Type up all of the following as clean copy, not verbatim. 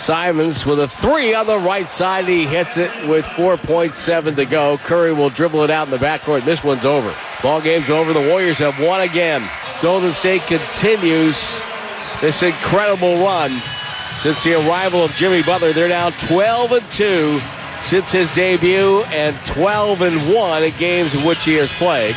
Simons with a three on the right side. He hits it with 4.7 to go. Curry will dribble it out in the backcourt. This one's over. Ball game's over. The Warriors have won again. Golden State continues this incredible run since the arrival of Jimmy Butler. They're now 12-2 since his debut and 12-1 in games in which he has played.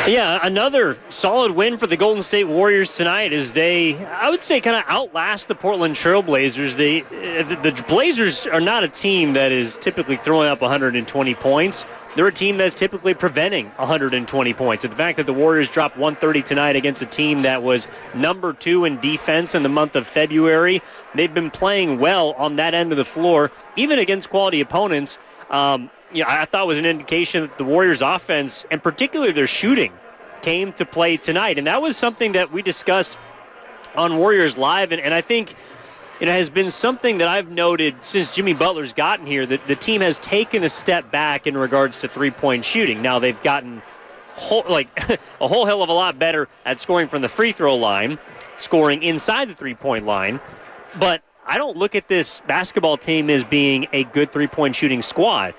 Yeah, another solid win for the Golden State Warriors tonight as they, I would say, kind of outlast the Portland Trailblazers. The Blazers are not a team that is typically throwing up 120 points. They're a team that's typically preventing 120 points. And the fact that the Warriors dropped 130 tonight against a team that was number 2 in defense in the month of February, they've been playing well on that end of the floor, even against quality opponents. I thought was an indication that the Warriors' offense, and particularly their shooting, came to play tonight. And that was something that we discussed on Warriors Live, and I think it has been something that I've noted since Jimmy Butler's gotten here, that the team has taken a step back in regards to three-point shooting. Now, they've gotten a whole hell of a lot better at scoring from the free throw line, scoring inside the three-point line, but I don't look at this basketball team as being a good three-point shooting squad.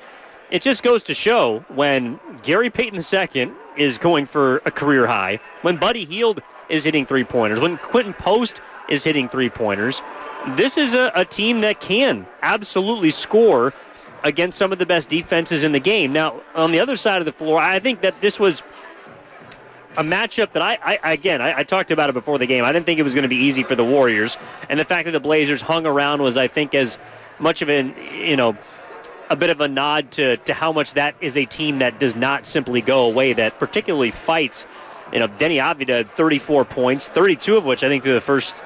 It just goes to show when Gary Payton II is going for a career high, when Buddy Hield is hitting three-pointers, when Quentin Post is hitting three-pointers, this is a team that can absolutely score against some of the best defenses in the game. Now, on the other side of the floor, I think that this was a matchup that I talked about it before the game. I didn't think it was going to be easy for the Warriors, and the fact that the Blazers hung around was, I think, as much of a bit of a nod to how much that is a team that does not simply go away, that particularly fights. Denny Avdija had 34 points, 32 of which I think through the first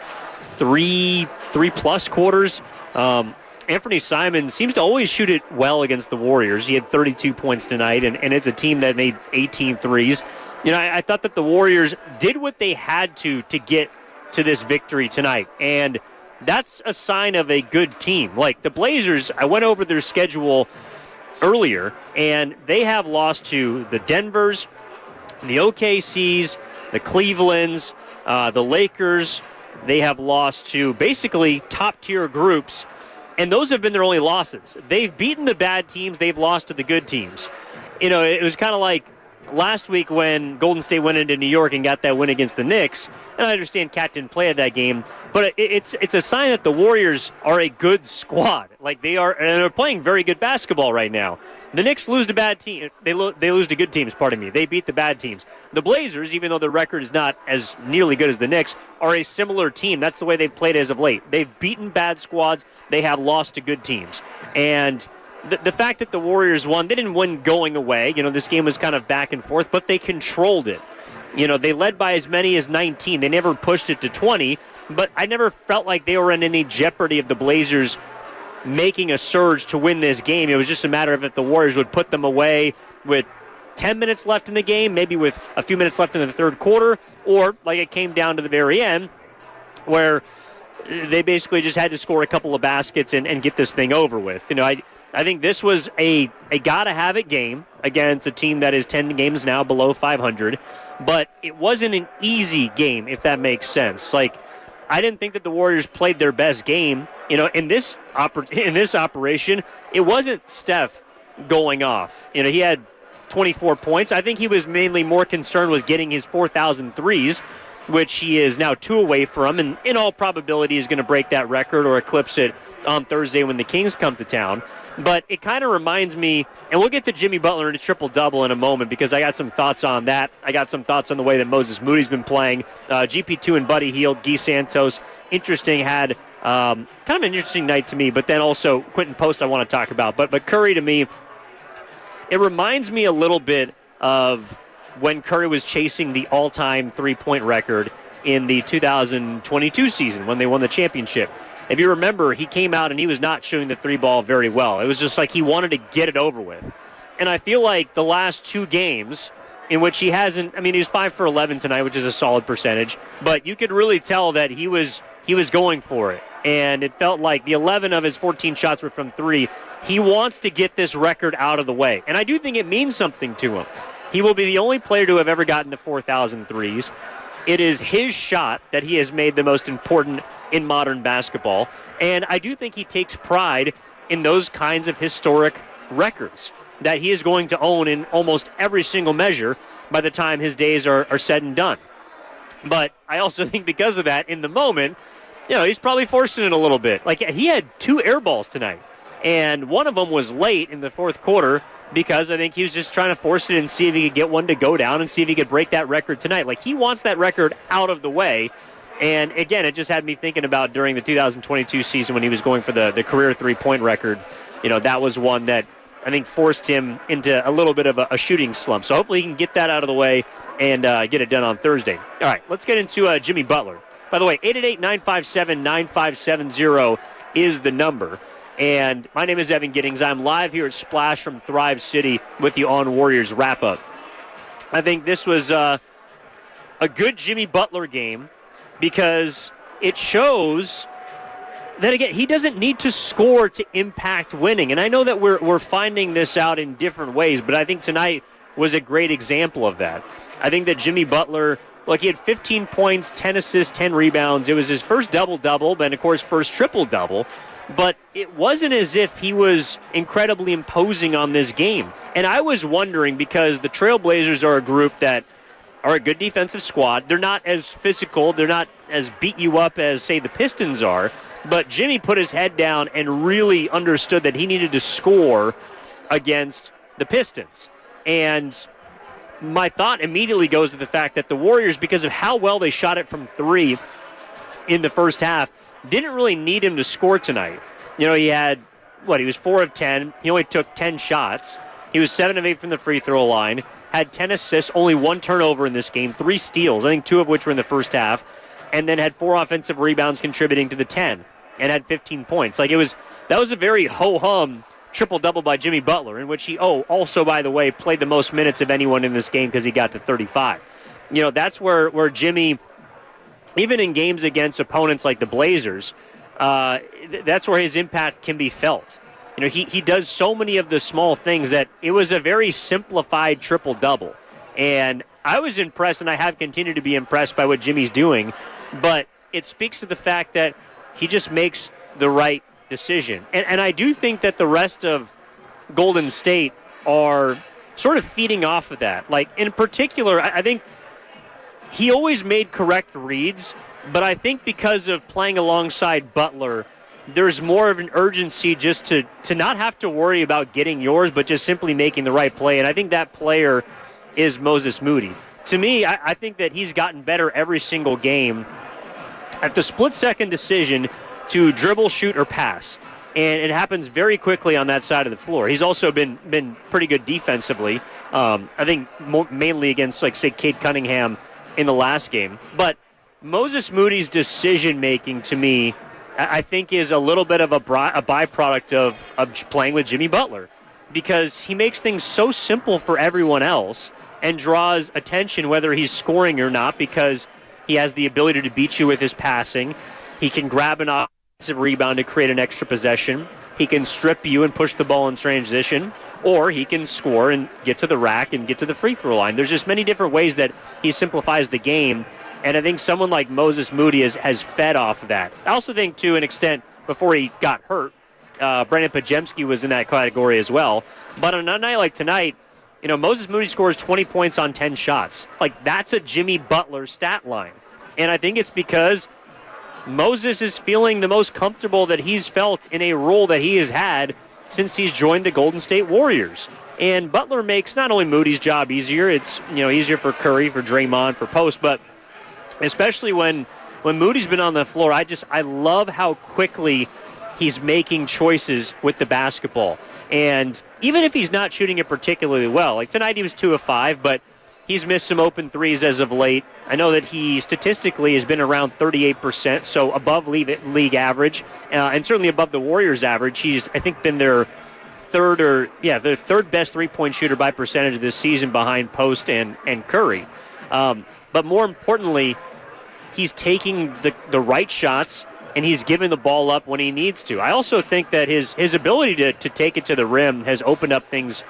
three-plus quarters. Anthony Simons seems to always shoot it well against the Warriors. He had 32 points tonight, and it's a team that made 18 threes. I thought that the Warriors did what they had to get to this victory tonight, and that's a sign of a good team. Like the Blazers, I went over their schedule earlier, and they have lost to the Denvers, the OKCs, the Clevelands, the Lakers. They have lost to basically top-tier groups, and those have been their only losses. They've beaten the bad teams. They've lost to the good teams. It was kind of like last week when Golden State went into New York and got that win against the Knicks, and I understand Cat didn't play at that game, but it's a sign that the Warriors are a good squad. Like they are, and they're playing very good basketball right now. The Knicks lose to bad teams. They lose to good teams, pardon me. They beat the bad teams. The Blazers, even though their record is not as nearly good as the Knicks, are a similar team. That's the way they've played as of late. They've beaten bad squads. They have lost to good teams. And the fact that the Warriors won, they didn't win going away. This game was kind of back and forth, but they controlled it. They led by as many as 19. They never pushed it to 20, but I never felt like they were in any jeopardy of the Blazers making a surge to win this game. It was just a matter of if the Warriors would put them away with 10 minutes left in the game, maybe with a few minutes left in the third quarter, or like it came down to the very end where they basically just had to score a couple of baskets and get this thing over with. I think this was a gotta-have-it game against a team that is 10 games now below 500, but it wasn't an easy game, if that makes sense. Like, I didn't think that the Warriors played their best game. In this operation, it wasn't Steph going off. He had 24 points. I think he was mainly more concerned with getting his 4,000 threes, which he is now 2 away from, and in all probability is going to break that record or eclipse it on Thursday when the Kings come to town. But it kind of reminds me, and we'll get to Jimmy Butler and a triple-double in a moment because I got some thoughts on that. I got some thoughts on the way that Moses Moody's been playing. GP2 and Buddy Hield, Guy Santos, interesting, had kind of an interesting night to me, but then also Quentin Post I want to talk about. But Curry, to me, it reminds me a little bit of when Curry was chasing the all-time three-point record in the 2022 season when they won the championship. If you remember, he came out and he was not shooting the three ball very well. It was just like he wanted to get it over with. And I feel like the last 2 games in which he hasn't, he was 5 for 11 tonight, which is a solid percentage, but you could really tell that he was going for it. And it felt like the 11 of his 14 shots were from 3. He wants to get this record out of the way. And I do think it means something to him. He will be the only player to have ever gotten to 4,000 threes. It is his shot that he has made the most important in modern basketball. And I do think he takes pride in those kinds of historic records that he is going to own in almost every single measure by the time his days are said and done. But I also think because of that, in the moment, he's probably forcing it a little bit. Like, he had 2 air balls tonight, and one of them was late in the fourth quarter because I think he was just trying to force it and see if he could get one to go down and see if he could break that record tonight. Like, he wants that record out of the way. And, again, it just had me thinking about during the 2022 season when he was going for the career three-point record. That was one that I think forced him into a little bit of a shooting slump. So hopefully he can get that out of the way and get it done on Thursday. All right, let's get into Jimmy Butler. By the way, 888-957-9570 is the number. And my name is Evan Giddings. I'm live here at Splash from Thrive City with you on Warriors Wrap-Up. I think this was a good Jimmy Butler game because it shows that, again, he doesn't need to score to impact winning. And I know that we're finding this out in different ways, but I think tonight was a great example of that. I think that Jimmy Butler, he had 15 points, 10 assists, 10 rebounds. It was his first double-double, and, of course, first triple-double. But it wasn't as if he was incredibly imposing on this game. And I was wondering, because the Trailblazers are a group that are a good defensive squad. They're not as physical. They're not as beat you up as, say, the Pistons are. But Jimmy put his head down and really understood that he needed to score against the Pistons. And my thought immediately goes to the fact that the Warriors, because of how well they shot it from 3 in the first half, didn't really need him to score tonight. He had, he was 4 of 10. He only took 10 shots. He was 7 of 8 from the free throw line, had 10 assists, only 1 turnover in this game, 3 steals, I think 2 of which were in the first half, and then had 4 offensive rebounds contributing to the 10, and had 15 points. That was a very ho-hum triple-double by Jimmy Butler, in which he, also, by the way, played the most minutes of anyone in this game because he got to 35. That's where Jimmy, even in games against opponents like the Blazers, that's where his impact can be felt. He does so many of the small things that it was a very simplified triple-double. And I was impressed, and I have continued to be impressed by what Jimmy's doing, but it speaks to the fact that he just makes the right decision. And I do think that the rest of Golden State are sort of feeding off of that. In particular, I think he always made correct reads, but I think because of playing alongside Butler, there's more of an urgency just to not have to worry about getting yours, but just simply making the right play. And I think that player is Moses Moody. To me, I think that he's gotten better every single game at the split-second decision to dribble, shoot, or pass. And it happens very quickly on that side of the floor. He's also been pretty good defensively, I think mainly against, say, Cade Cunningham in the last game. But Moses Moody's decision-making, to me, I think is a little bit of a byproduct of playing with Jimmy Butler, because he makes things so simple for everyone else and draws attention whether he's scoring or not, because he has the ability to beat you with his passing. He can grab an offensive rebound to create an extra possession. He can strip you and push the ball in transition, or he can score and get to the rack and get to the free throw line. There's just many different ways that he simplifies the game, and I think someone like Moses Moody has fed off of that. I also think, to an extent, before he got hurt, Brandon Pajemski was in that category as well. But on a night like tonight, Moses Moody scores 20 points on 10 shots. That's a Jimmy Butler stat line. And I think it's because Moses is feeling the most comfortable that he's felt in a role that he has had since he's joined the Golden State Warriors. And Butler makes not only Moody's job easier, it's easier for Curry, for Draymond, for Post, but especially when Moody's been on the floor, I love how quickly he's making choices with the basketball. And even if he's not shooting it particularly well, tonight he was 2 of 5, but he's missed some open threes as of late. I know that he statistically has been around 38%, so above league average, and certainly above the Warriors' average. He's, I think, been their third best three-point shooter by percentage this season, behind Post and Curry. But more importantly, he's taking the right shots, and he's giving the ball up when he needs to. I also think that his ability to take it to the rim has opened up things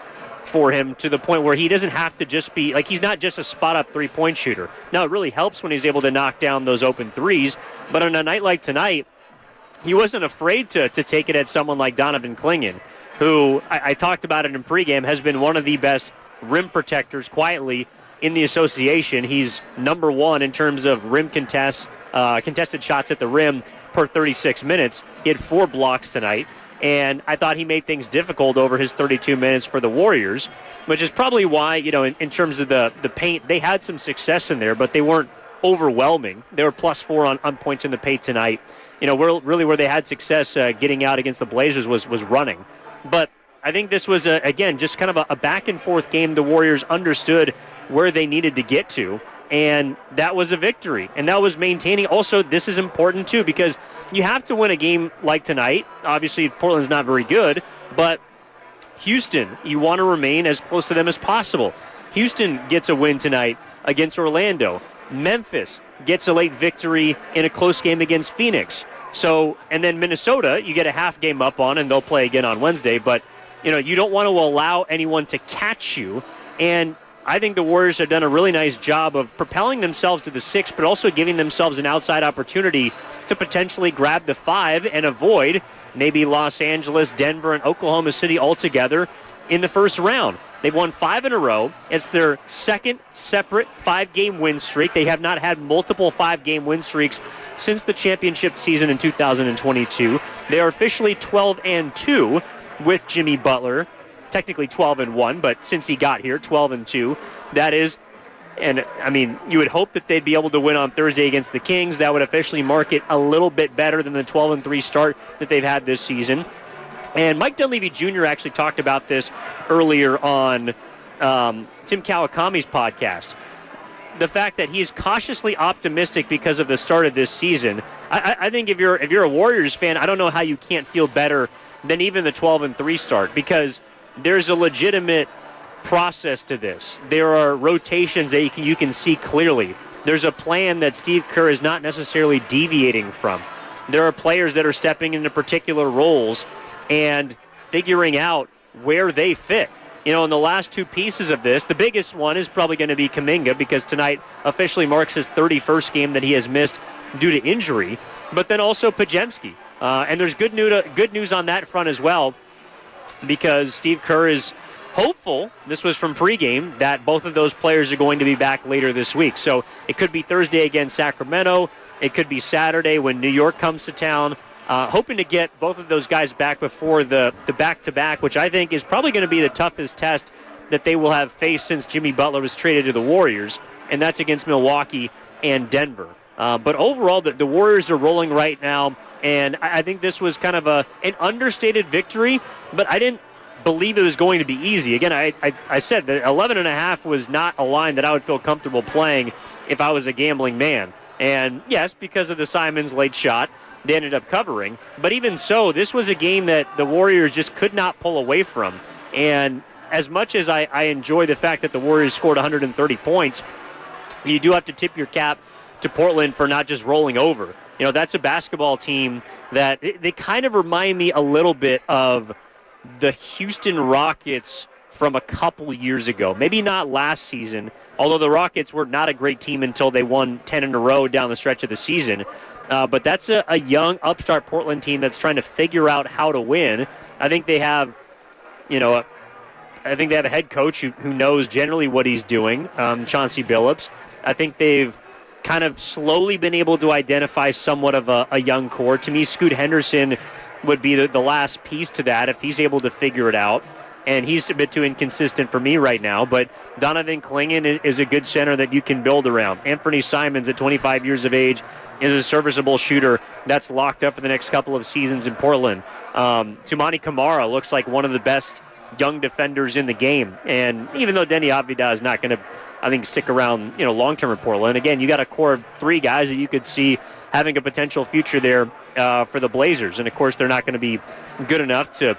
for him to the point where he doesn't have to just be, like, he's not just a spot-up three-point shooter. Now, it really helps when he's able to knock down those open threes, but on a night like tonight, he wasn't afraid to take it at someone like Donovan Clingan, who I talked about it in pregame, has been one of the best rim protectors quietly in the association. He's number one in terms of rim contested shots at the rim per 36 minutes. He had 4 blocks tonight, and I thought he made things difficult over his 32 minutes for the Warriors, which is probably why, in terms of the paint, they had some success in there, but they weren't overwhelming. They were +4 on points in the paint tonight. Where they had success getting out against the Blazers was running. But I think this was, again, just kind of a back-and-forth game. The Warriors understood where they needed to get to, and that was a victory. And that was maintaining. Also, this is important, too, because you have to win a game like tonight. Obviously, Portland's not very good, but Houston, you want to remain as close to them as possible. Houston gets a win tonight against Orlando. Memphis gets a late victory in a close game against Phoenix. So, and then Minnesota, you get a half game up on, and they'll play again on Wednesday. But, you don't want to allow anyone to catch you. And I think the Warriors have done a really nice job of propelling themselves to the 6, but also giving themselves an outside opportunity to potentially grab the 5 and avoid maybe Los Angeles, Denver, and Oklahoma City altogether in the first round. They've won 5 in a row. It's their second separate 5-game win streak. They have not had multiple 5-game win streaks since the championship season in 2022. They are officially 12-2 with Jimmy Butler. Technically 12-1, but since he got here, 12-2. That is, and I mean, you would hope that they'd be able to win on Thursday against the Kings. That would officially mark it a little bit better than the 12-3 start that they've had this season. And Mike Dunleavy Jr. actually talked about this earlier on Tim Kawakami's podcast. The fact that he's cautiously optimistic because of the start of this season. I think if you're a Warriors fan, I don't know how you can't feel better than even the 12-3 start, because there's a legitimate process to this. There are rotations that you can see clearly. There's a plan that Steve Kerr is not necessarily deviating from. There are players that are stepping into particular roles and figuring out where they fit. In the last 2 pieces of this, the biggest one is probably going to be Kuminga, because tonight officially marks his 31st game that he has missed due to injury, but then also Podziemski. And there's good news on that front as well, because Steve Kerr is hopeful, this was from pregame, that both of those players are going to be back later this week. So it could be Thursday against Sacramento. It could be Saturday when New York comes to town. Hoping to get both of those guys back before the back-to-back, which I think is probably going to be the toughest test that they will have faced since Jimmy Butler was traded to the Warriors, and that's against Milwaukee and Denver. But overall, the Warriors are rolling right now, and I think this was kind of an understated victory, but I didn't believe it was going to be easy. Again, I said that 11.5 was not a line that I would feel comfortable playing if I was a gambling man. And yes, because of the Simons late shot, they ended up covering. But even so, this was a game that the Warriors just could not pull away from. And as much as I enjoy the fact that the Warriors scored 130 points, you do have to tip your cap to Portland for not just rolling over. That's a basketball team that they kind of remind me a little bit of the Houston Rockets from a couple years ago. Maybe not last season, although the Rockets were not a great team until they won 10 in a row down the stretch of the season. But that's a young, upstart Portland team that's trying to figure out how to win. I think they have, a head coach who knows generally what he's doing, Chauncey Billups. I think they've kind of slowly been able to identify somewhat of a young core. To me, Scoot Henderson would be the last piece to that if he's able to figure it out. And he's a bit too inconsistent for me right now. But Donovan Clingan is a good center that you can build around. Anthony Simons, at 25 years of age, is a serviceable shooter that's locked up for the next couple of seasons in Portland. Toumani Camara looks like one of the best young defenders in the game. And even though Denny Avdija is not going to, I think, stick around, long-term in Portland, again, you got a core of 3 guys that you could see having a potential future there for the Blazers. And, of course, they're not going to be good enough to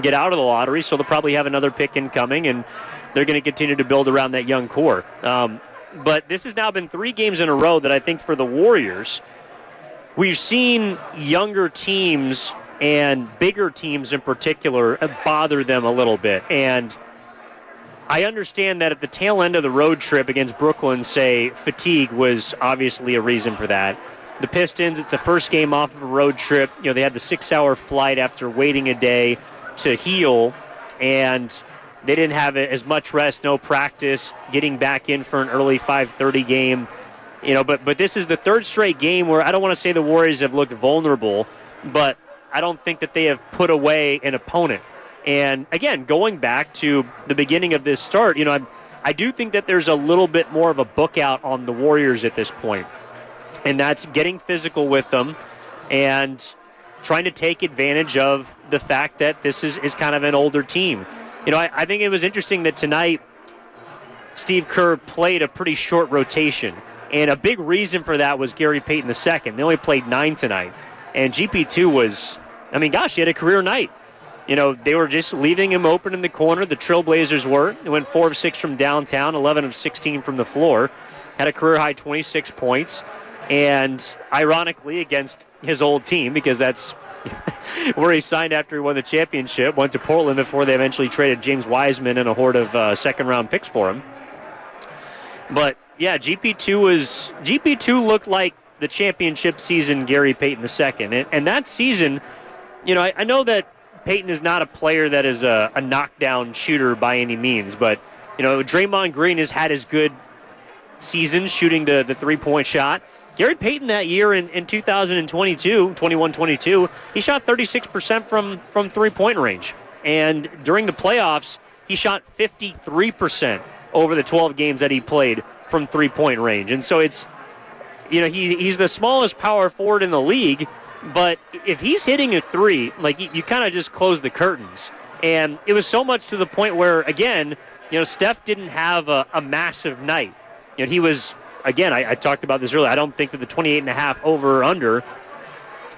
get out of the lottery, so they'll probably have another pick incoming, and they're going to continue to build around that young core. But this has now been 3 games in a row that I think for the Warriors, we've seen younger teams and bigger teams in particular bother them a little bit. And I understand that at the tail end of the road trip against Brooklyn, say, fatigue was obviously a reason for that. The Pistons, it's the first game off of a road trip. They had the 6-hour flight after waiting a day to heal, and they didn't have as much rest, no practice, getting back in for an early 5:30 game. But this is the third straight game where I don't want to say the Warriors have looked vulnerable, but I don't think that they have put away an opponent. And, again, going back to the beginning of this start, I do think that there's a little bit more of a book out on the Warriors at this point. And that's getting physical with them and trying to take advantage of the fact that this is kind of an older team. I think it was interesting that tonight Steve Kerr played a pretty short rotation. And a big reason for that was Gary Payton II. They only played 9 tonight. And GP2 was, he had a career night. They were just leaving him open in the corner. The Trailblazers were. They went 4 of 6 from downtown, 11 of 16 from the floor. Had a career-high 26 points. And ironically, against his old team, because that's where he signed after he won the championship, went to Portland before they eventually traded James Wiseman and a horde of second-round picks for him. But, yeah, GP2 looked like the championship season Gary Payton II. And that season, I know that Payton is not a player that is a knockdown shooter by any means, but, Draymond Green has had his good season shooting the three-point shot. Gary Payton that year in 21-22, he shot 36% from three-point range. And during the playoffs, he shot 53% over the 12 games that he played from three-point range. And so it's, he's the smallest power forward in the league, but if he's hitting a three, you kind of just close the curtains. And it was so much to the point where, again, Steph didn't have a massive night. He was, again, I talked about this earlier. I don't think that the 28.5 over or under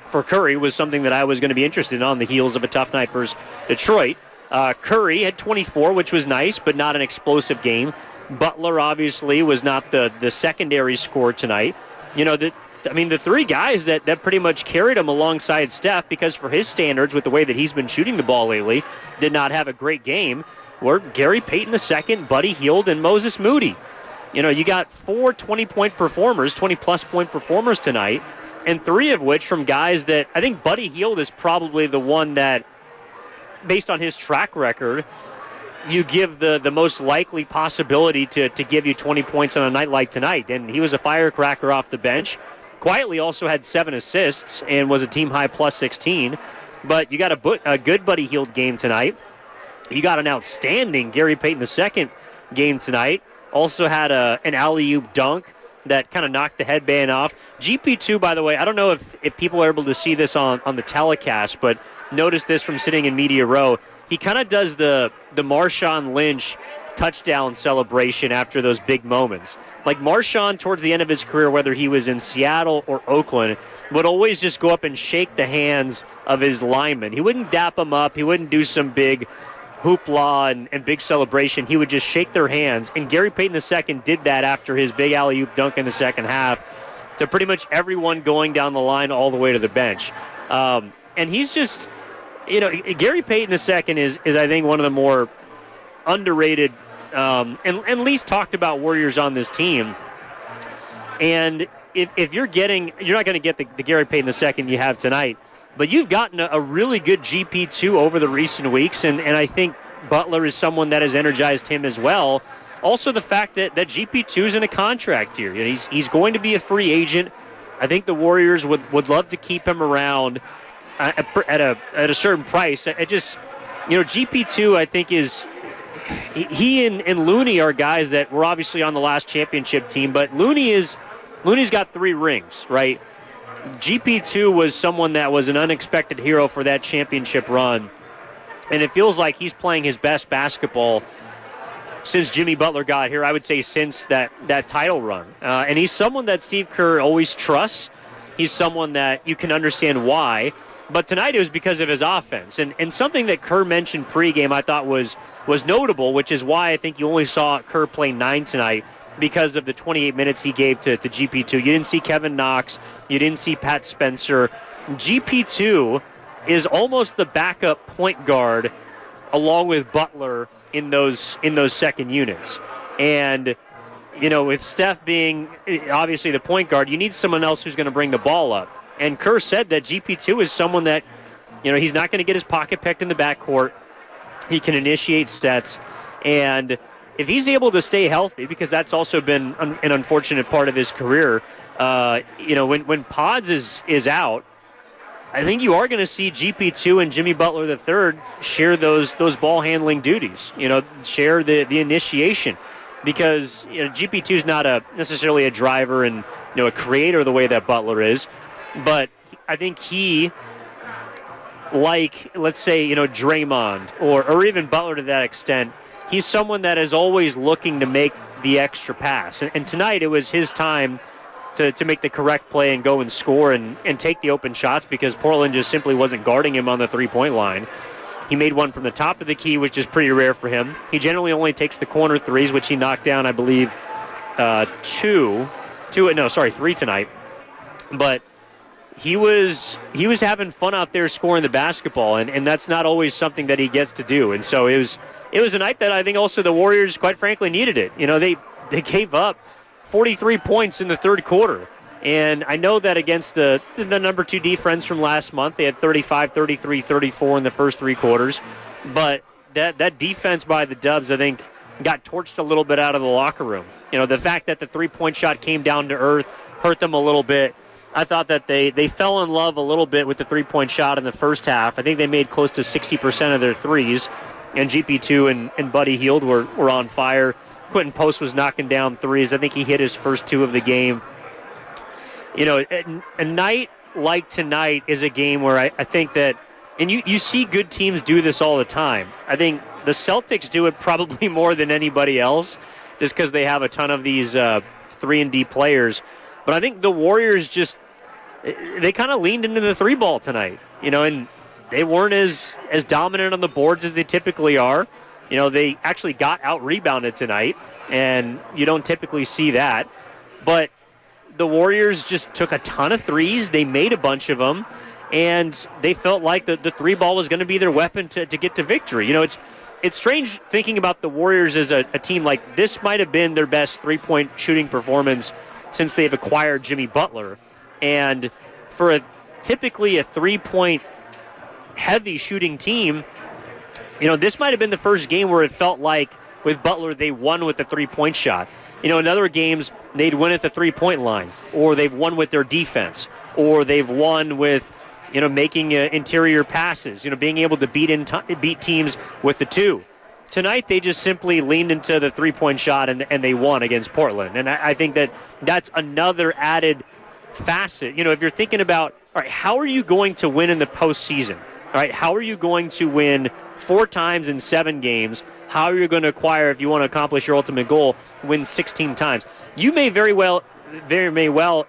for Curry was something that I was going to be interested in on the heels of a tough night versus Detroit. Curry had 24, which was nice, but not an explosive game. Butler, obviously, was not the secondary scorer tonight. The three guys that pretty much carried him alongside Steph, because for his standards, with the way that he's been shooting the ball lately, did not have a great game, were Gary Payton II, Buddy Hield, and Moses Moody. You got 4 20-point performers, 20-plus point performers tonight, and 3 of which from guys that I think Buddy Hield is probably the one that, based on his track record, you give the most likely possibility to give you 20 points on a night like tonight. And he was a firecracker off the bench. Quietly also had 7 assists and was a team-high plus 16. But you got a good Buddy Hield game tonight. You got an outstanding Gary Payton II game tonight. Also had an alley-oop dunk that kind of knocked the headband off. GP2, by the way, I don't know if people are able to see this on the telecast, but notice this from sitting in media row. He kind of does the Marshawn Lynch touchdown celebration after those big moments. Like Marshawn, towards the end of his career, whether he was in Seattle or Oakland, would always just go up and shake the hands of his linemen. He wouldn't dap them up. He wouldn't do some big hoopla and big celebration. He would just shake their hands. And Gary Payton II did that after his big alley-oop dunk in the second half to pretty much everyone going down the line all the way to the bench. And he's just, Gary Payton II is I think, one of the more underrated and least talked about Warriors on this team. And if you're not going to get the Gary Payton II you have tonight, but you've gotten a really good GP2 over the recent weeks, and I think Butler is someone that has energized him as well. Also, the fact that GP2 is in a contract here. He's going to be a free agent. I think the Warriors would love to keep him around at a certain price. It just, GP2, I think, is he and Looney are guys that were obviously on the last championship team, but Looney's got 3 rings, right? GP2 was someone that was an unexpected hero for that championship run, and it feels like he's playing his best basketball since Jimmy Butler got here. I would say since that title run, and he's someone that Steve Kerr always trusts. He's someone that you can understand why, but tonight it was because of his offense, and something that Kerr mentioned pregame I thought was notable, which is why I think you only saw Kerr play 9 tonight, because of the 28 minutes he gave to GP2. You didn't see Kevin Knox. You didn't see Pat Spencer. GP2 is almost the backup point guard along with Butler in those second units. And, with Steph being obviously the point guard, you need someone else who's going to bring the ball up. And Kerr said that GP2 is someone that, he's not going to get his pocket picked in the backcourt. He can initiate sets. And if he's able to stay healthy, because that's also been an unfortunate part of his career, when Pods is out, I think you are going to see GP2 and Jimmy Butler III share those ball handling duties, share the initiation. Because GP2 is not necessarily a driver and a creator the way that Butler is, but I think he, like let's say Draymond or even Butler to that extent, he's someone that is always looking to make the extra pass. And tonight it was his time to make the correct play and go and score and take the open shots because Portland just simply wasn't guarding him on the three-point line. He made one from the top of the key, which is pretty rare for him. He generally only takes the corner threes, which he knocked down, I believe, three tonight. But he was having fun out there scoring the basketball, and that's not always something that he gets to do. And so it was a night that I think also the Warriors, quite frankly, needed it. They gave up 43 points in the third quarter. And I know that against the number 2 defense from last month, they had 35, 33, 34 in the first 3 quarters. But that defense by the Dubs, I think, got torched a little bit out of the locker room. The fact that the three-point shot came down to earth hurt them a little bit. I thought that they fell in love a little bit with the three-point shot in the first half. I think they made close to 60% of their threes. And GP2 and Buddy Hield were on fire. Quentin Post was knocking down threes. I think he hit his first 2 of the game. A night like tonight is a game where I think that, and you see good teams do this all the time. I think the Celtics do it probably more than anybody else just because they have a ton of these 3-and-D players. But I think the Warriors they kind of leaned into the 3-ball tonight, and they weren't as dominant on the boards as they typically are. They actually got out-rebounded tonight, and you don't typically see that. But the Warriors just took a ton of threes. They made a bunch of them, and they felt like the 3-ball was going to be their weapon to get to victory. It's strange thinking about the Warriors as a team like this might have been their best 3-point shooting performance since they've acquired Jimmy Butler. And for typically a 3-point heavy shooting team, this might have been the first game where it felt like with Butler they won with the 3-point shot. In other games, they'd win at the 3-point line, or they've won with their defense, or they've won with, making interior passes, being able to beat teams with the 2. Tonight, they just simply leaned into the 3-point shot, and they won against Portland. And I think that's another added facet. If you're thinking about, all right, how are you going to win in the postseason? All right, how are you going to win 4 times in 7 games? How are you going to acquire, if you want to accomplish your ultimate goal, win 16 times? You may very well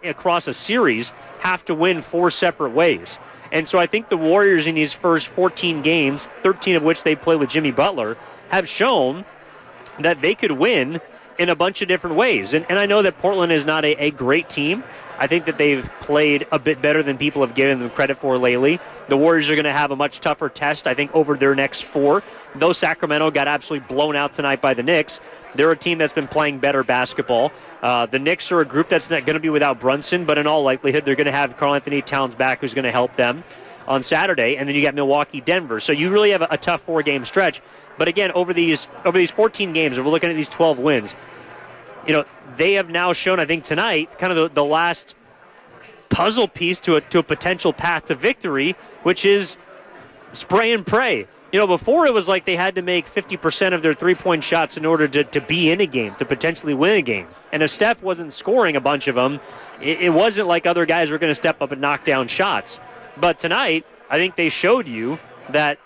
across a series have to win 4 separate ways. And so I think the Warriors in these first 14 games, 13 of which they play with Jimmy Butler, have shown that they could win in a bunch of different ways. And I know that Portland is not a great team. I think that they've played a bit better than people have given them credit for lately. The Warriors are going to have a much tougher test, I think, over their next 4. Though Sacramento got absolutely blown out tonight by the Knicks, they're a team that's been playing better basketball. The Knicks are a group that's not going to be without Brunson, but in all likelihood, they're going to have Karl-Anthony Towns back, who's going to help them on Saturday. And then you got Milwaukee, Denver. So you really have a tough 4-game stretch. But again, over these 14 games, if we're looking at these 12 wins, they have now shown, I think tonight, kind of the last puzzle piece to a potential path to victory, which is spray and pray. Before it was like they had to make 50% of their 3-point shots in order to be in a game, to potentially win a game. And if Steph wasn't scoring a bunch of them, it wasn't like other guys were going to step up and knock down shots. But tonight, I think they showed you that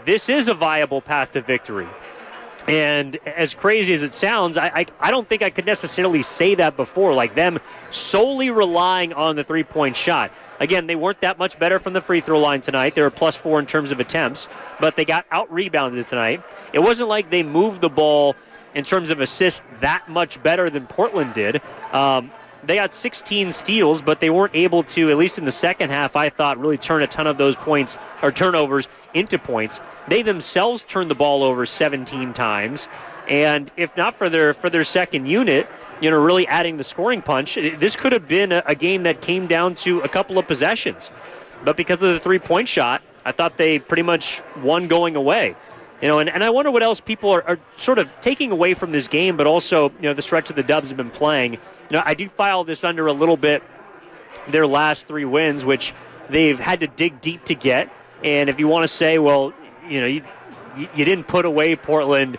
this is a viable path to victory. And as crazy as it sounds, I don't think I could necessarily say that before, like them solely relying on the 3-point shot. Again, they weren't that much better from the free throw line tonight. They were +4 in terms of attempts, but they got out-rebounded tonight. It wasn't like they moved the ball in terms of assists that much better than Portland did. They got 16 steals, but they weren't able to, at least in the second half, I thought, really turn a ton of those points or turnovers into points. They themselves turned the ball over 17 times. And if not for their second unit, really adding the scoring punch, this could have been a game that came down to a couple of possessions. But because of the three-point shot, I thought they pretty much won going away. And I wonder what else people are sort of taking away from this game, but also, the stretch that the Dubs have been playing. I do file this under a little bit their last 3 wins, which they've had to dig deep to get. And if you want to say, well, you didn't put away Portland,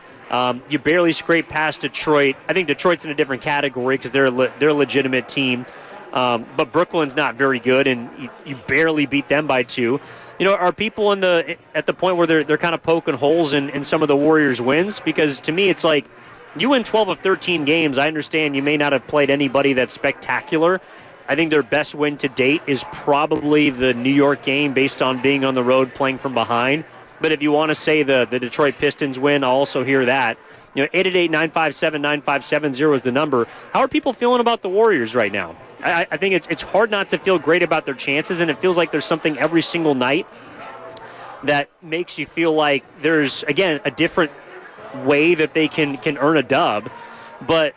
you barely scraped past Detroit. I think Detroit's in a different category because they're a legitimate team. But Brooklyn's not very good, and you barely beat them by 2. Are people at the point where they're kind of poking holes in some of the Warriors' wins? Because to me, it's like you win 12 of 13 games. I understand you may not have played anybody that's spectacular. I think their best win to date is probably the New York game based on being on the road playing from behind. But if you want to say the Detroit Pistons win, I'll also hear that. 888-957-9570 is the number. How are people feeling about the Warriors right now? I think it's hard not to feel great about their chances, and it feels like there's something every single night that makes you feel like there's, again, a different way that they can earn a dub. But,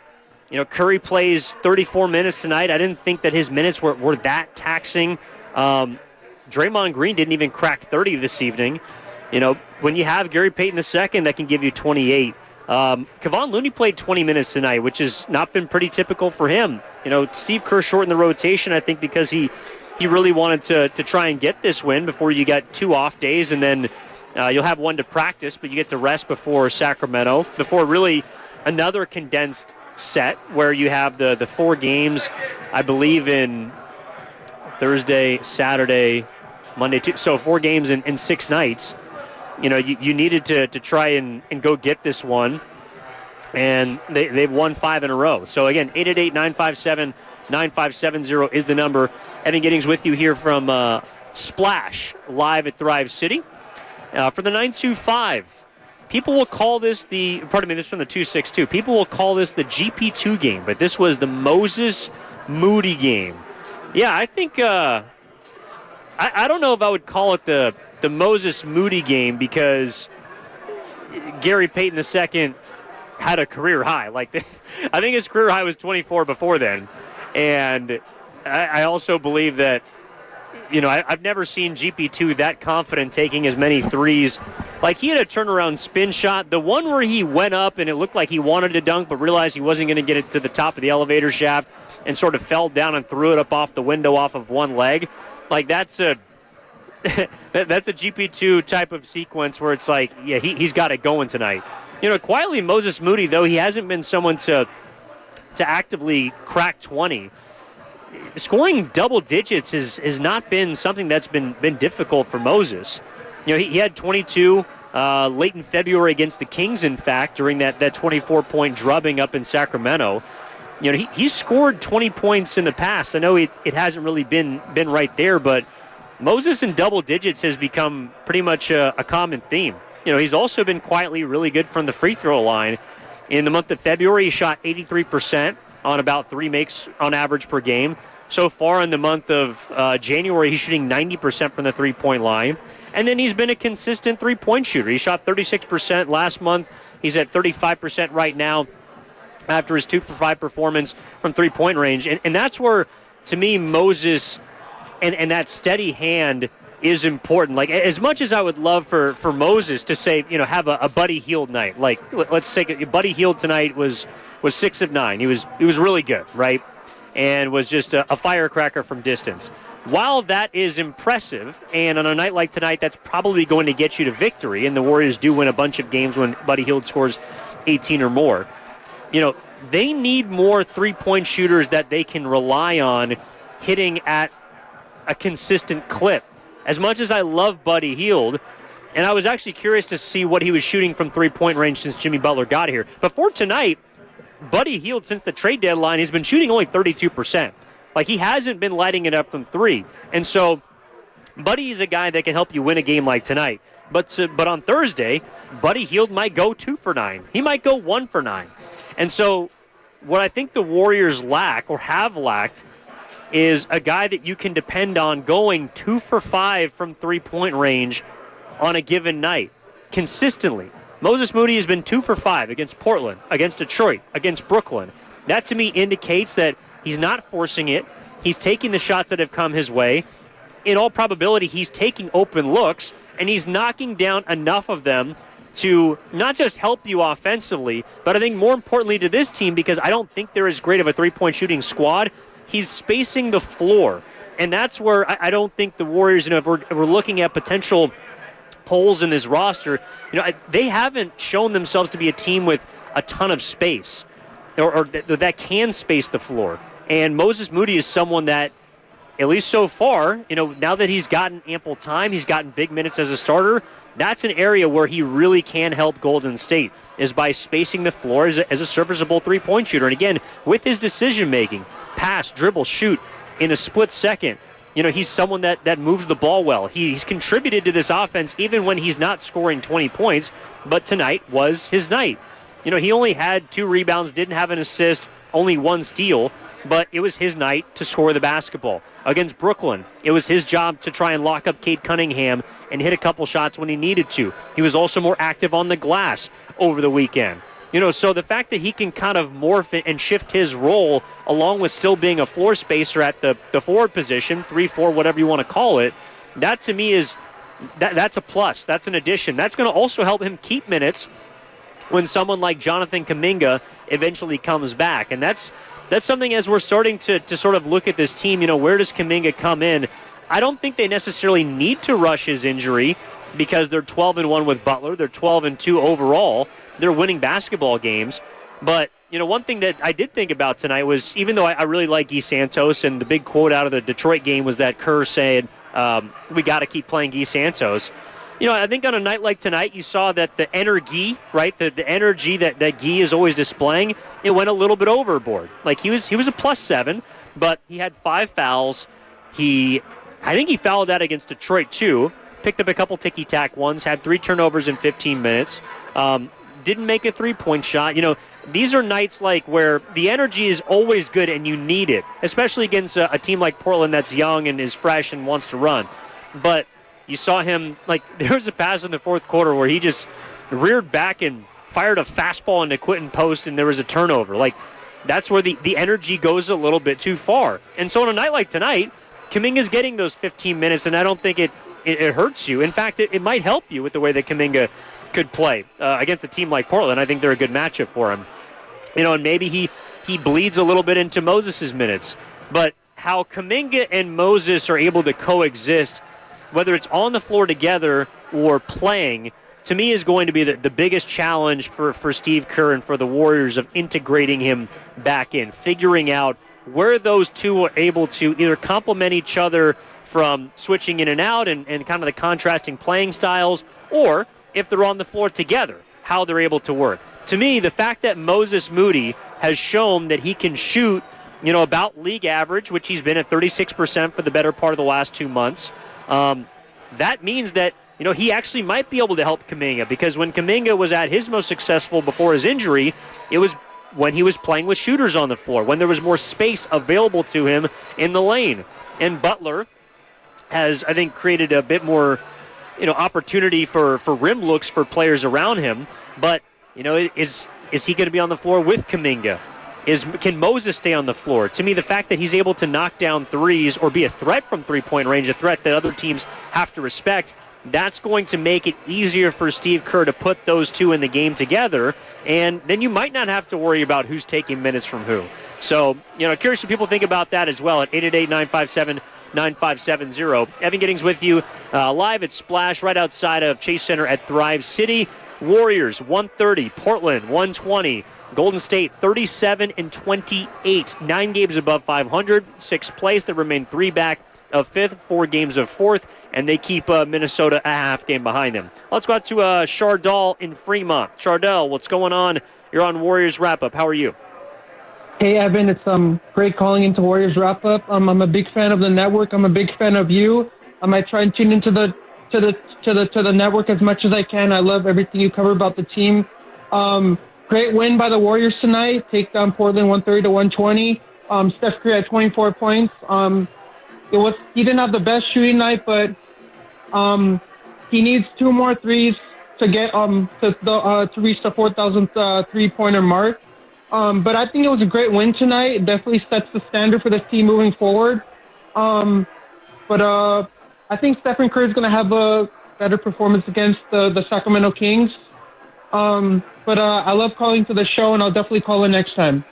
Curry plays 34 minutes tonight. I didn't think that his minutes were that taxing. Draymond Green didn't even crack 30 this evening. When you have Gary Payton II that can give you 28. Kevon Looney played 20 minutes tonight, which has not been pretty typical for him. Steve Kerr shortened the rotation, I think, because he really wanted to try and get this win before you got 2 off days, and then you'll have 1 to practice, but you get to rest before Sacramento, before really another condensed set where you have the 4 games, I believe, in Thursday, Saturday, Monday, Tuesday. So 4 games in 6 nights. You needed to try and go get this one, and they've won 5 in a row. So, again, 888-957-9570 is the number. Evan Giddings with you here from Splash, live at Thrive City. For the 925, people will call this this is from the 262. People will call this the GP2 game, but this was the Moses Moody game. Yeah, I think, I don't know if I would call it the Moses Moody game because Gary Payton II had a career high. I think his career high was 24 before then. And I also believe that, I've never seen GP2 that confident taking as many threes. He had a turnaround spin shot. The one where he went up and it looked like he wanted to dunk but realized he wasn't going to get it to the top of the elevator shaft and sort of fell down and threw it up off the window off of one leg. That's a GP2 type of sequence where it's like, yeah, he's got it going tonight. Quietly, Moses Moody, though he hasn't been someone to actively crack 20, scoring double digits has not been something that's been difficult for Moses. He had 22 late in February against the Kings, in fact, during that 24-point drubbing up in Sacramento. He's scored 20 points in the past. I know it hasn't really been right there, but Moses in double digits has become pretty much a common theme. He's also been quietly really good from the free throw line. In the month of February, he shot 83% on about 3 makes on average per game. So far in the month of January, he's shooting 90% from the three-point line. And then he's been a consistent three-point shooter. He shot 36% last month. He's at 35% right now after his 2-for-5 performance from three-point range. And that's where, to me, Moses and that steady hand is important. As much as I would love for Moses to say, have a Buddy Hield night. Let's say Buddy Hield tonight was 6 of 9. He was really good, right? And was just a firecracker from distance. While that is impressive, and on a night like tonight, that's probably going to get you to victory, and the Warriors do win a bunch of games when Buddy Hield scores 18 or more, they need more three-point shooters that they can rely on hitting at a consistent clip. As much as I love Buddy Hield, and I was actually curious to see what he was shooting from three-point range since Jimmy Butler got here. Before tonight, Buddy Hield, since the trade deadline, he's been shooting only 32%. He hasn't been lighting it up from 3. And so Buddy is a guy that can help you win a game like tonight. But on Thursday, Buddy Hield might go 2 for 9. He might go 1 for 9. And so what I think the Warriors lack or have lacked is a guy that you can depend on going 2 for 5 from three-point range on a given night, consistently. Moses Moody has been 2 for 5 against Portland, against Detroit, against Brooklyn. That to me indicates that he's not forcing it. He's taking the shots that have come his way. In all probability, he's taking open looks, and he's knocking down enough of them to not just help you offensively, but I think more importantly to this team, because I don't think they're as great of a three-point shooting squad, he's spacing the floor. And that's where I don't think the Warriors, if we're looking at potential holes in this roster, they haven't shown themselves to be a team with a ton of space or that can space the floor. And Moses Moody is someone that, at least so far, now that he's gotten ample time, he's gotten big minutes as a starter, that's an area where he really can help Golden State, is by spacing the floor as a serviceable three-point shooter. And again, with his decision-making, pass, dribble, shoot, in a split second, he's someone that moves the ball well. He's contributed to this offense even when he's not scoring 20 points, but tonight was his night. He only had 2 rebounds, didn't have an assist, only 1 steal, but it was his night to score the basketball. Against Brooklyn, it was his job to try and lock up Cade Cunningham and hit a couple shots when he needed to. He was also more active on the glass over the weekend. So the fact that he can kind of morph it and shift his role along with still being a floor spacer at the forward position, 3-4, whatever you want to call it, that to me is that's a plus. That's an addition. That's going to also help him keep minutes when someone like Jonathan Kuminga eventually comes back. And that's something, as we're starting to sort of look at this team, where does Kuminga come in? I don't think they necessarily need to rush his injury because they're 12-1 with Butler. They're 12-2 overall. They're winning basketball games. But, one thing that I did think about tonight was, even though I really like Guy Santos, and the big quote out of the Detroit game was that Kerr said, we got to keep playing Guy Santos. I think on a night like tonight, you saw that the energy, right, the energy that Guy is always displaying, it went a little bit overboard. Like, he was a +7, but he had 5 fouls. I think he fouled out against Detroit, too. Picked up a couple ticky-tack ones, had 3 turnovers in 15 minutes. Didn't make a three-point shot. These are nights like where the energy is always good and you need it, especially against a team like Portland that's young and is fresh and wants to run. But you saw him, there was a pass in the fourth quarter where he just reared back and fired a fastball into Quentin Post, and there was a turnover. That's where the energy goes a little bit too far. And so on a night like tonight, Kuminga's getting those 15 minutes, and I don't think it hurts you. In fact, it might help you with the way that Kuminga could play against a team like Portland. I think they're a good matchup for him. And maybe he bleeds a little bit into Moses' minutes. But how Kuminga and Moses are able to coexist, whether it's on the floor together or playing, to me is going to be the biggest challenge for Steve Kerr and for the Warriors of integrating him back in, figuring out where those two are able to either complement each other from switching in and out and kind of the contrasting playing styles, or if they're on the floor together, how they're able to work. To me, the fact that Moses Moody has shown that he can shoot, about league average, which he's been at 36% for the better part of the last 2 months, that means that, he actually might be able to help Kuminga, because when Kuminga was at his most successful before his injury, it was when he was playing with shooters on the floor, when there was more space available to him in the lane. And Butler has, I think, created a bit more opportunity for rim looks for players around him. But, is he going to be on the floor with Kuminga? Can Moses stay on the floor? To me, the fact that he's able to knock down threes or be a threat from three-point range, a threat that other teams have to respect, that's going to make it easier for Steve Kerr to put those two in the game together. And then you might not have to worry about who's taking minutes from who. So, curious what people think about that as well at 888-957-9570. Evan Giddings with you live at Splash right outside of Chase Center at Thrive City. Warriors 130, Portland 120, Golden State 37-28, 9 games above 500, 6th place. They remain 3 back of 5th, 4 games of 4th, and they keep Minnesota a half game behind them. Let's go out to Chardell in Fremont. Chardell, what's going on? You're on Warriors Wrap-Up. How are you? Hey, Evan, it's great calling into Warriors Wrap-Up. I'm a big fan of the network. I'm a big fan of you. I might try and tune into the network as much as I can. I love everything you cover about the team. Great win by the Warriors tonight. Take down Portland 130-120. Steph Curry had 24 points. He didn't have the best shooting night, but he He needs 2 more threes to get to reach the 4,000 3-pointer mark. But I think it was a great win tonight. It definitely sets the standard for this team moving forward. But I think Stephen Curry is going to have a better performance against the Sacramento Kings. But I love calling to the show, and I'll definitely call in next time.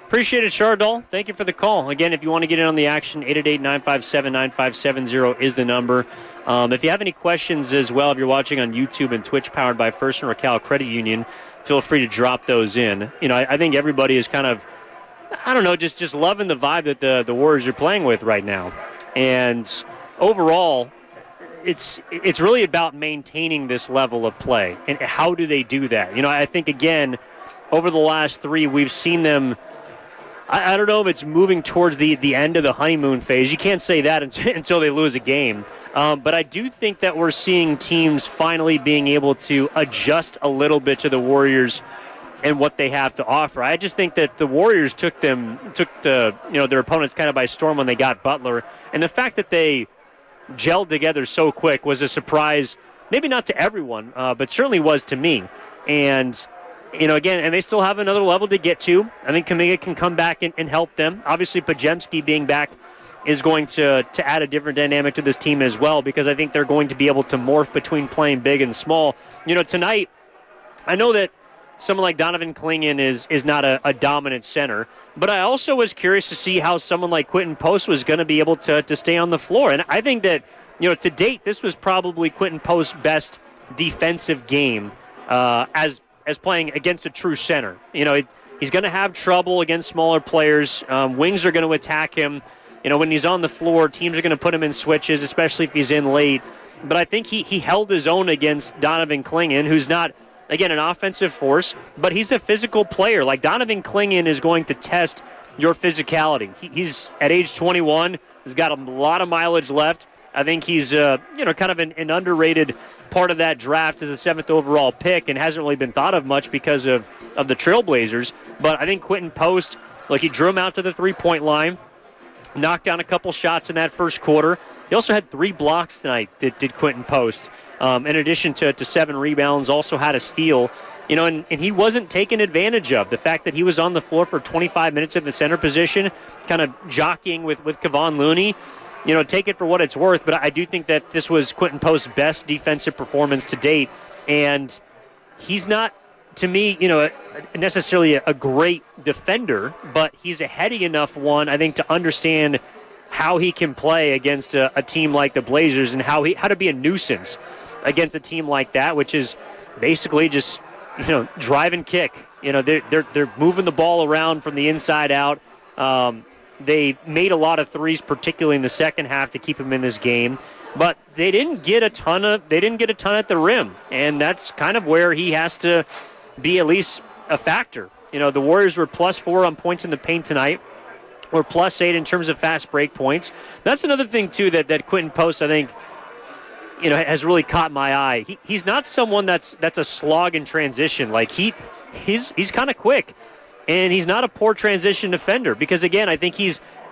Appreciate it, Chardol. Thank you for the call. Again, if you want to get in on the action, 888-957-9570 is the number. If you have any questions as well, if you're watching on YouTube and Twitch powered by First and Raquel Credit Union, feel free to drop those in. You know, I think everybody is kind of, I don't know, just loving the vibe that the Warriors are playing with right now. And overall, it's really about maintaining this level of play. And how do they do that? You know, I think, again, over the last 3, we've seen them, I don't know if it's moving towards the end of the honeymoon phase. You can't say that until they lose a game. But I do think that we're seeing teams finally being able to adjust a little bit to the Warriors and what they have to offer. I just think that the Warriors took their opponents kind of by storm when they got Butler. And the fact that they gelled together so quick was a surprise, maybe not to everyone, but certainly was to me. And you know, again, and they still have another level to get to. I think Kuminga can come back and help them. Obviously, Podziemski being back is going to add a different dynamic to this team as well, because I think they're going to be able to morph between playing big and small. You know, tonight, I know that someone like Donovan Clingan is not a dominant center, but I also was curious to see how someone like Quentin Post was going to be able to stay on the floor. And I think that, you know, to date, this was probably Quentin Post's best defensive game as playing against a true center. You know, he's going to have trouble against smaller players. Wings are going to attack him. You know, when he's on the floor, teams are going to put him in switches, especially if he's in late. But I think he held his own against Donovan Clingan, who's not, again, an offensive force, but he's a physical player. Like, Donovan Clingan is going to test your physicality. He's at age 21. He's got a lot of mileage left. I think he's, kind of an underrated part of that draft as a 7th overall pick and hasn't really been thought of much because of the Trailblazers. But I think Quentin Post, he drew him out to the three-point line, knocked down a couple shots in that first quarter. He also had 3 blocks tonight, did Quentin Post. In addition to 7 rebounds, also had a steal. You know, and he wasn't taken advantage of. The fact that he was on the floor for 25 minutes in the center position, kind of jockeying with Kevon Looney, you know, take it for what it's worth, but I do think that this was Quentin Post's best defensive performance to date, and he's not, to me, you know, necessarily a great defender, but he's a heady enough one, I think, to understand how he can play against a team like the Blazers and how to be a nuisance against a team like that, which is basically just, you know, drive and kick. You know, they're moving the ball around from the inside out. They made a lot of threes, particularly in the second half, to keep him in this game. But they didn't get a ton at the rim, and that's kind of where he has to be at least a factor. You know, the Warriors were +4 on points in the paint tonight, or +8 in terms of fast break points. That's another thing too that Quentin Post, I think, you know, has really caught my eye. He's not someone that's a slog in transition. Like he's kind of quick. And he's not a poor transition defender because, again, I think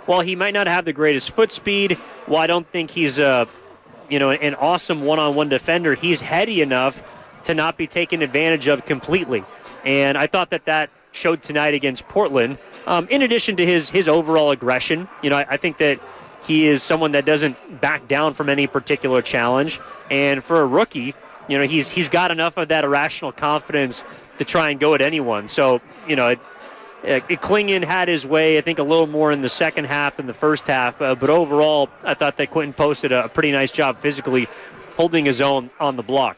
while he might not have the greatest foot speed, while I don't think he's an awesome one-on-one defender, he's heady enough to not be taken advantage of completely. And I thought that showed tonight against Portland. In addition to his overall aggression, you know, I think that he is someone that doesn't back down from any particular challenge. And for a rookie, you know, he's got enough of that irrational confidence to try and go at anyone. So, you know, Clingan had his way, I think, a little more in the second half than the first half. But overall, I thought that Quentin Post did a pretty nice job physically holding his own on the block.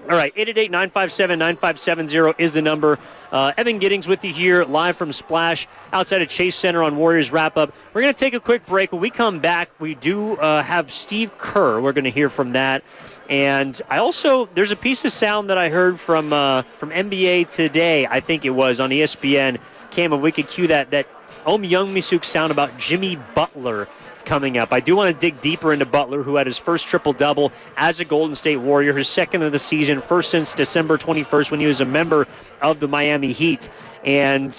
All right, 888-957-9570 is the number. Evan Giddings with you here live from Splash outside of Chase Center on Warriors Wrap-Up. We're going to take a quick break. When we come back, we do have Steve Kerr. We're going to hear from that. And there's a piece of sound that I heard from NBA Today, I think it was, on ESPN. Cam, if we could cue that Om Young-Misuk sound about Jimmy Butler coming up. I do want to dig deeper into Butler, who had his first triple-double as a Golden State Warrior, his second of the season, first since December 21st when he was a member of the Miami Heat. And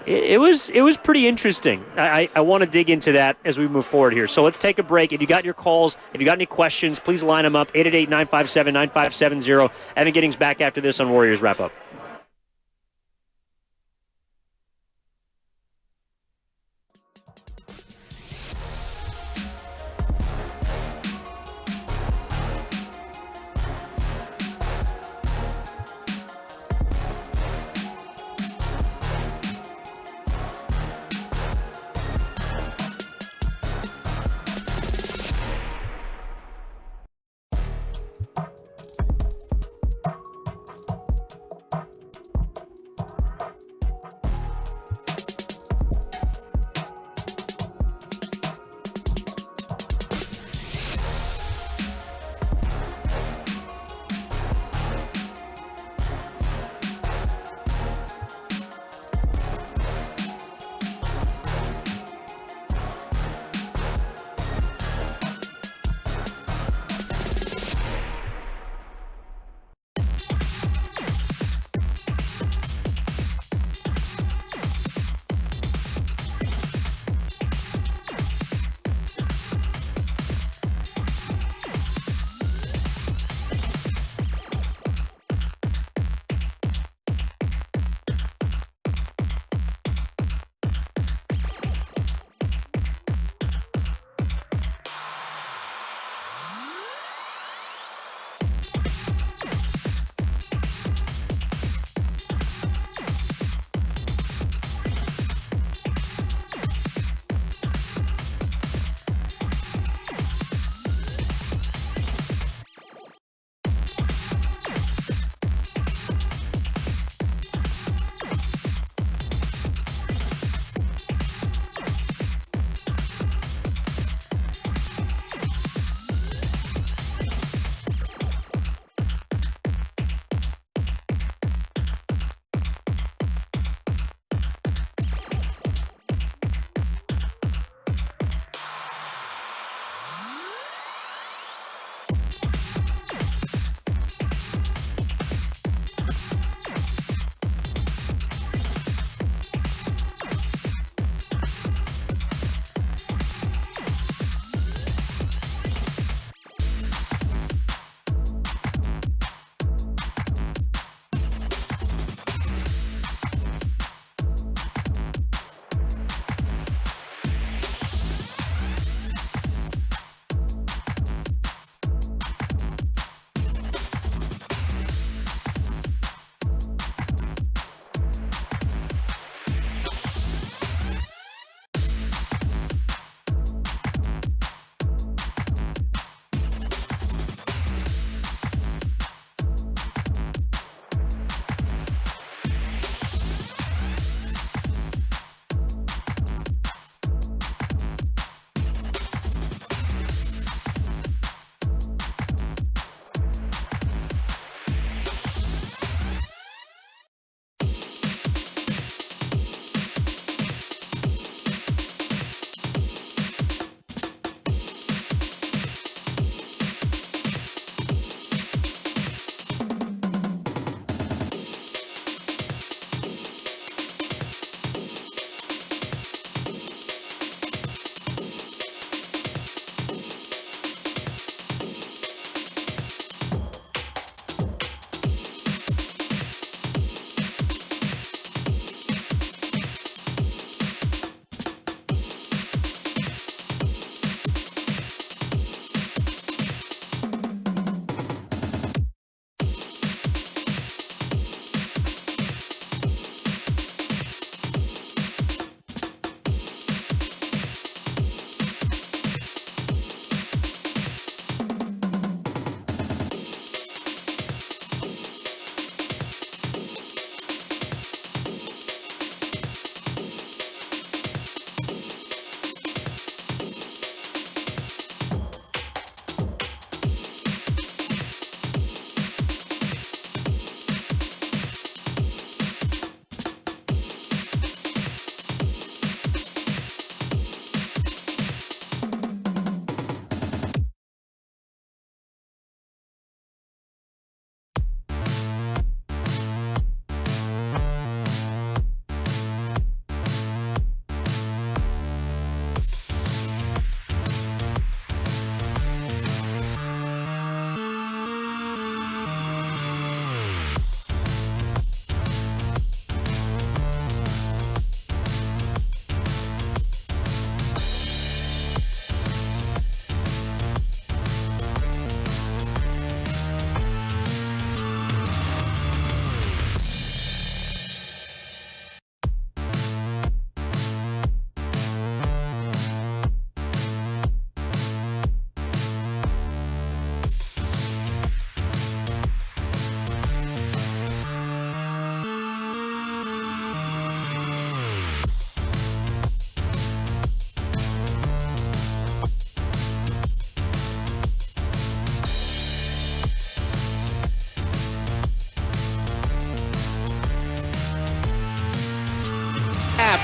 It was pretty interesting. I want to dig into that as we move forward here. So let's take a break. If you got your calls, if you got any questions, please line them up. 888-957-9570. Evan Giddings back after this on Warriors Wrap Up.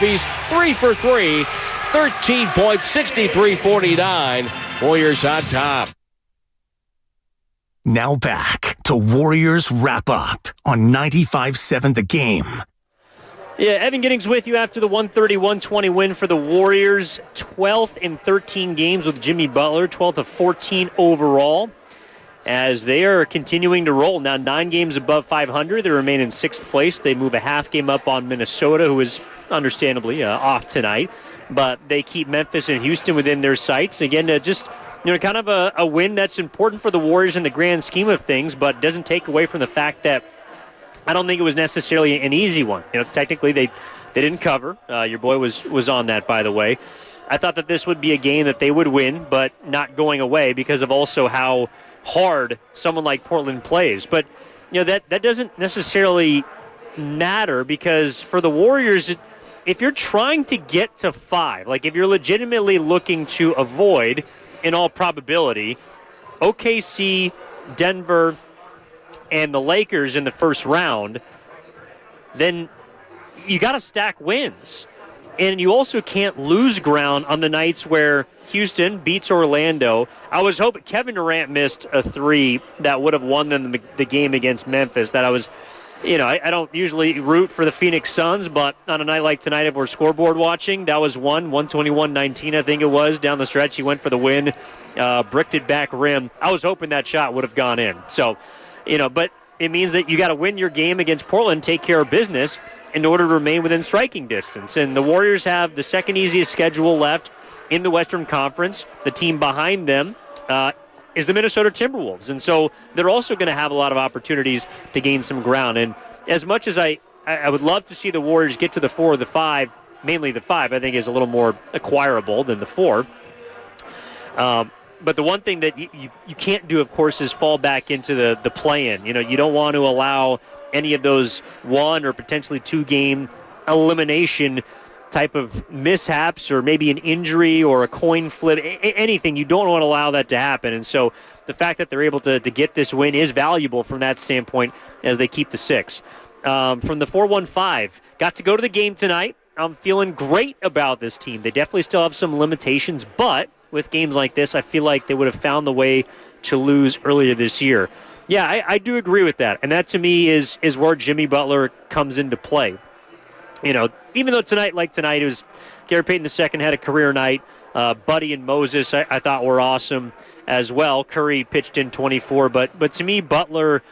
apiece, 3 for 3, 13 points, 63-49. Warriors on top. Now back to Warriors Wrap Up on 95.7 The Game. Yeah, Evan Giddings with you after the 130-120 win for the Warriors. 12th in 13 games with Jimmy Butler, 12th of 14 overall, as they are continuing to roll. Now 9 games above 500. They remain in 6th place. They move a half game up on Minnesota, who is understandably off tonight. But they keep Memphis and Houston within their sights. Again, just kind of a win that's important for the Warriors in the grand scheme of things, but doesn't take away from the fact that I don't think it was necessarily an easy one. Technically they didn't cover. Your boy was on that, by the way. I thought that this would be a game that they would win, but not going away because of also how hard someone like Portland plays. But that doesn't necessarily matter, because for the Warriors, if you're trying to get to 5, like if you're legitimately looking to avoid, in all probability, OKC, Denver, and the Lakers in the first round, then you got to stack wins. And you also can't lose ground on the nights where Houston beats Orlando. I was hoping Kevin Durant missed a 3 that would have won them the game against Memphis. That I was, I don't usually root for the Phoenix Suns, but on a night like tonight, if we're scoreboard watching, that was 121-19, I think it was. Down the stretch, he went for the win, bricked it back rim. I was hoping that shot would have gone in. So, but it means that you got to win your game against Portland, take care of business in order to remain within striking distance. And the Warriors have the second easiest schedule left in the Western Conference. The team behind them is the Minnesota Timberwolves. And so they're also going to have a lot of opportunities to gain some ground. And as much as I would love to see the Warriors get to the 4 or the 5, mainly the 5, I think is a little more acquirable than the 4. But the one thing that you can't do, of course, is fall back into the play-in. You don't want to allow any of those 1 or potentially 2-game elimination type of mishaps, or maybe an injury or a coin flip, anything. You don't want to allow that to happen. And so the fact that they're able to get this win is valuable from that standpoint as they keep the 6. From the 4-1-5, got to go to the game tonight. I'm feeling great about this team. They definitely still have some limitations, but with games like this, I feel like they would have found the way to lose earlier this year. Yeah, I do agree with that. And that, to me, is where Jimmy Butler comes into play. Even though tonight, it was Gary Payton II had a career night. Buddy and Moses, I thought, were awesome as well. Curry pitched in 24. But to me, Butler,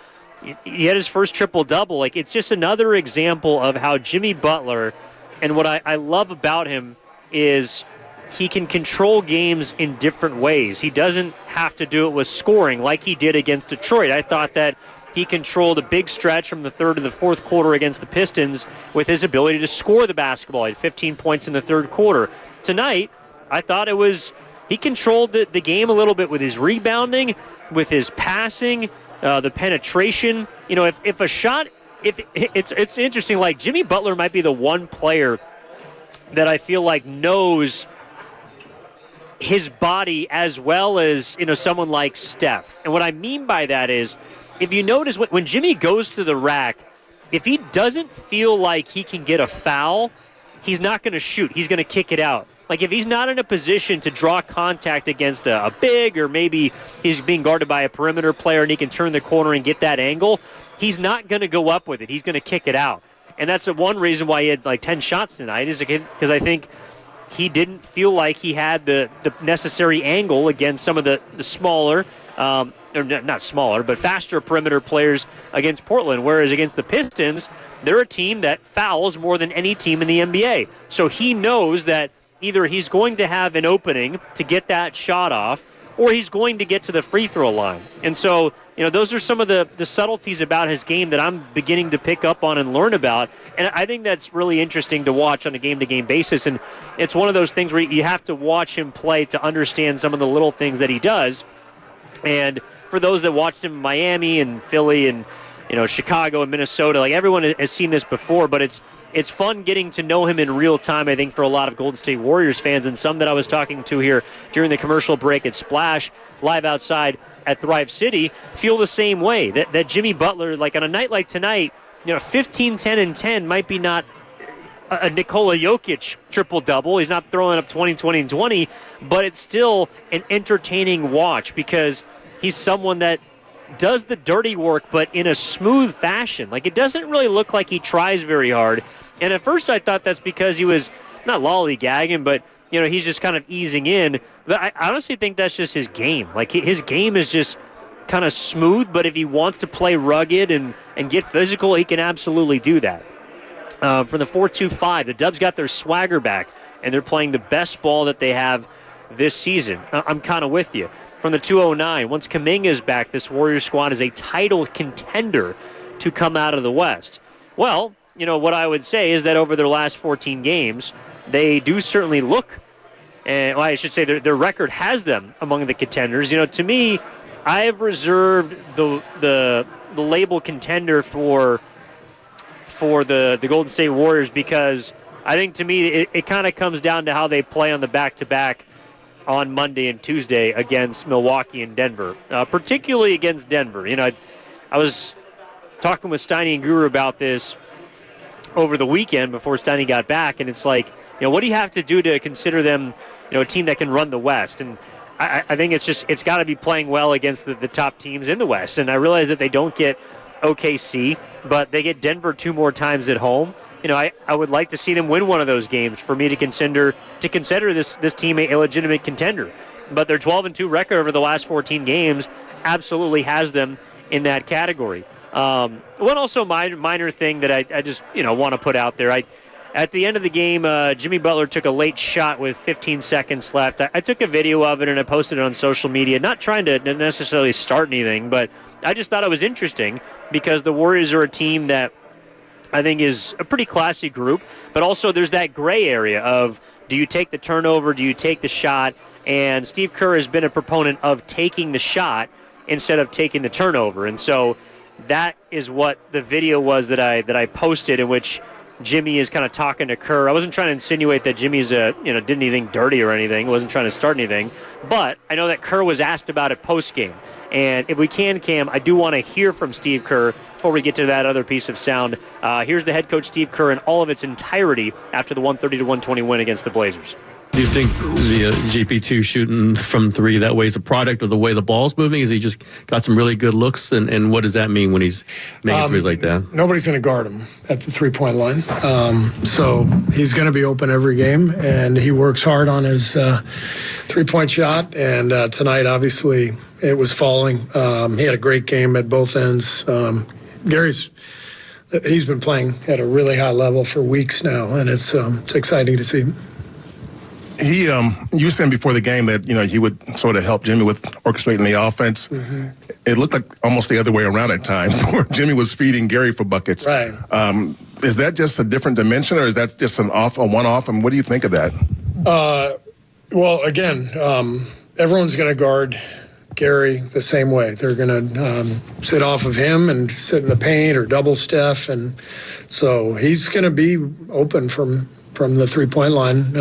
he had his first triple-double. It's just another example of how Jimmy Butler, and what I love about him is he can control games in different ways. He doesn't have to do it with scoring like he did against Detroit. I thought that he controlled a big stretch from the third to the fourth quarter against the Pistons with his ability to score the basketball. He had 15 points in the third quarter. Tonight, I thought he controlled the game a little bit with his rebounding, with his passing, the penetration. If a shot, it's interesting, like Jimmy Butler might be the one player that I feel like knows his body as well as, someone like Steph. And what I mean by that is, if you notice, when Jimmy goes to the rack, if he doesn't feel like he can get a foul, he's not going to shoot. He's going to kick it out. Like, if he's not in a position to draw contact against a big, or maybe he's being guarded by a perimeter player and he can turn the corner and get that angle, he's not going to go up with it. He's going to kick it out. And that's the one reason why he had 10 shots tonight, is because I think he didn't feel like he had the necessary angle against some of the smaller, or not smaller, but faster perimeter players against Portland. Whereas against the Pistons, they're a team that fouls more than any team in the NBA. So he knows that either he's going to have an opening to get that shot off, or he's going to get to the free throw line. And so, those are some of the subtleties about his game that I'm beginning to pick up on and learn about. And I think that's really interesting to watch on a game-to-game basis. And it's one of those things where you have to watch him play to understand some of the little things that he does. And for those that watched him in Miami and Philly and Chicago and Minnesota, everyone has seen this before, but it's fun getting to know him in real time, I think, for a lot of Golden State Warriors fans. And some that I was talking to here during the commercial break at Splash, live outside at Thrive City, feel the same way. That Jimmy Butler, on a night like tonight, 15, 10, and 10 might be not a Nikola Jokic triple-double. He's not throwing up 20, 20, and 20, but it's still an entertaining watch because he's someone that does the dirty work, but in a smooth fashion. Like, it doesn't really look like he tries very hard. And at first I thought that's because he was not lollygagging, but, he's just kind of easing in. But I honestly think that's just his game. Like, his game is just kind of smooth, but if he wants to play rugged and get physical, he can absolutely do that. For the 4-2-5, the Dubs got their swagger back, and they're playing the best ball that they have this season. I'm kind of with you. From the 209, once Kuminga is back, this Warriors squad is a title contender to come out of the West. Well, what I would say is that over their last 14 games, they do certainly look, and I should say their record has them among the contenders. To me, I have reserved the label contender for the Golden State Warriors because I think, to me, it kind of comes down to how they play on the back-to-back on Monday and Tuesday against Milwaukee and Denver, particularly against Denver. I was talking with Steiny and Guru about this over the weekend before Steiny got back, and it's like, what do you have to do to consider them, a team that can run the West? And I think it's got to be playing well against the top teams in the West. And I realize that they don't get OKC, but they get Denver 2 more times at home. I would like to see them win one of those games for me to consider this team a legitimate contender. But their 12-2 record over the last 14 games absolutely has them in that category. One also minor thing that I just want to put out there. At the end of the game, Jimmy Butler took a late shot with 15 seconds left. I took a video of it and I posted it on social media, not trying to necessarily start anything, but I just thought it was interesting because the Warriors are a team that I think is a pretty classy group, but also there's that gray area of, do you take the turnover, do you take the shot? And Steve Kerr has been a proponent of taking the shot instead of taking the turnover. And so that is what the video was that I posted, in which Jimmy is kind of talking to Kerr. I wasn't trying to insinuate that Jimmy's did anything dirty or anything. I wasn't trying to start anything. But I know that Kerr was asked about it post-game. And if we can, Cam, I do want to hear from Steve Kerr before we get to that other piece of sound. Here's the head coach, Steve Kerr, in all of its entirety after the 130-120 win against the Blazers. Do you think the GP2 shooting from 3 that way is a product of the way the ball's moving? Is he just got some really good looks? And what does that mean when he's making threes like that? Nobody's going to guard him at the three-point line. So he's going to be open every game, and he works hard on his three-point shot. And tonight, obviously, it was falling. He had a great game at both ends. He's been playing at a really high level for weeks now, and it's exciting to see. You were saying before the game that, he would sort of help Jimmy with orchestrating the offense. Mm-hmm. It looked like almost the other way around at times, where Jimmy was feeding Gary for buckets. Right. Is that just a different dimension, or is that just a one-off? And what do you think of that? Well, again, everyone's going to guard Gary the same way. They're going to sit off of him and sit in the paint or double Steph. And so he's going to be open from the three-point line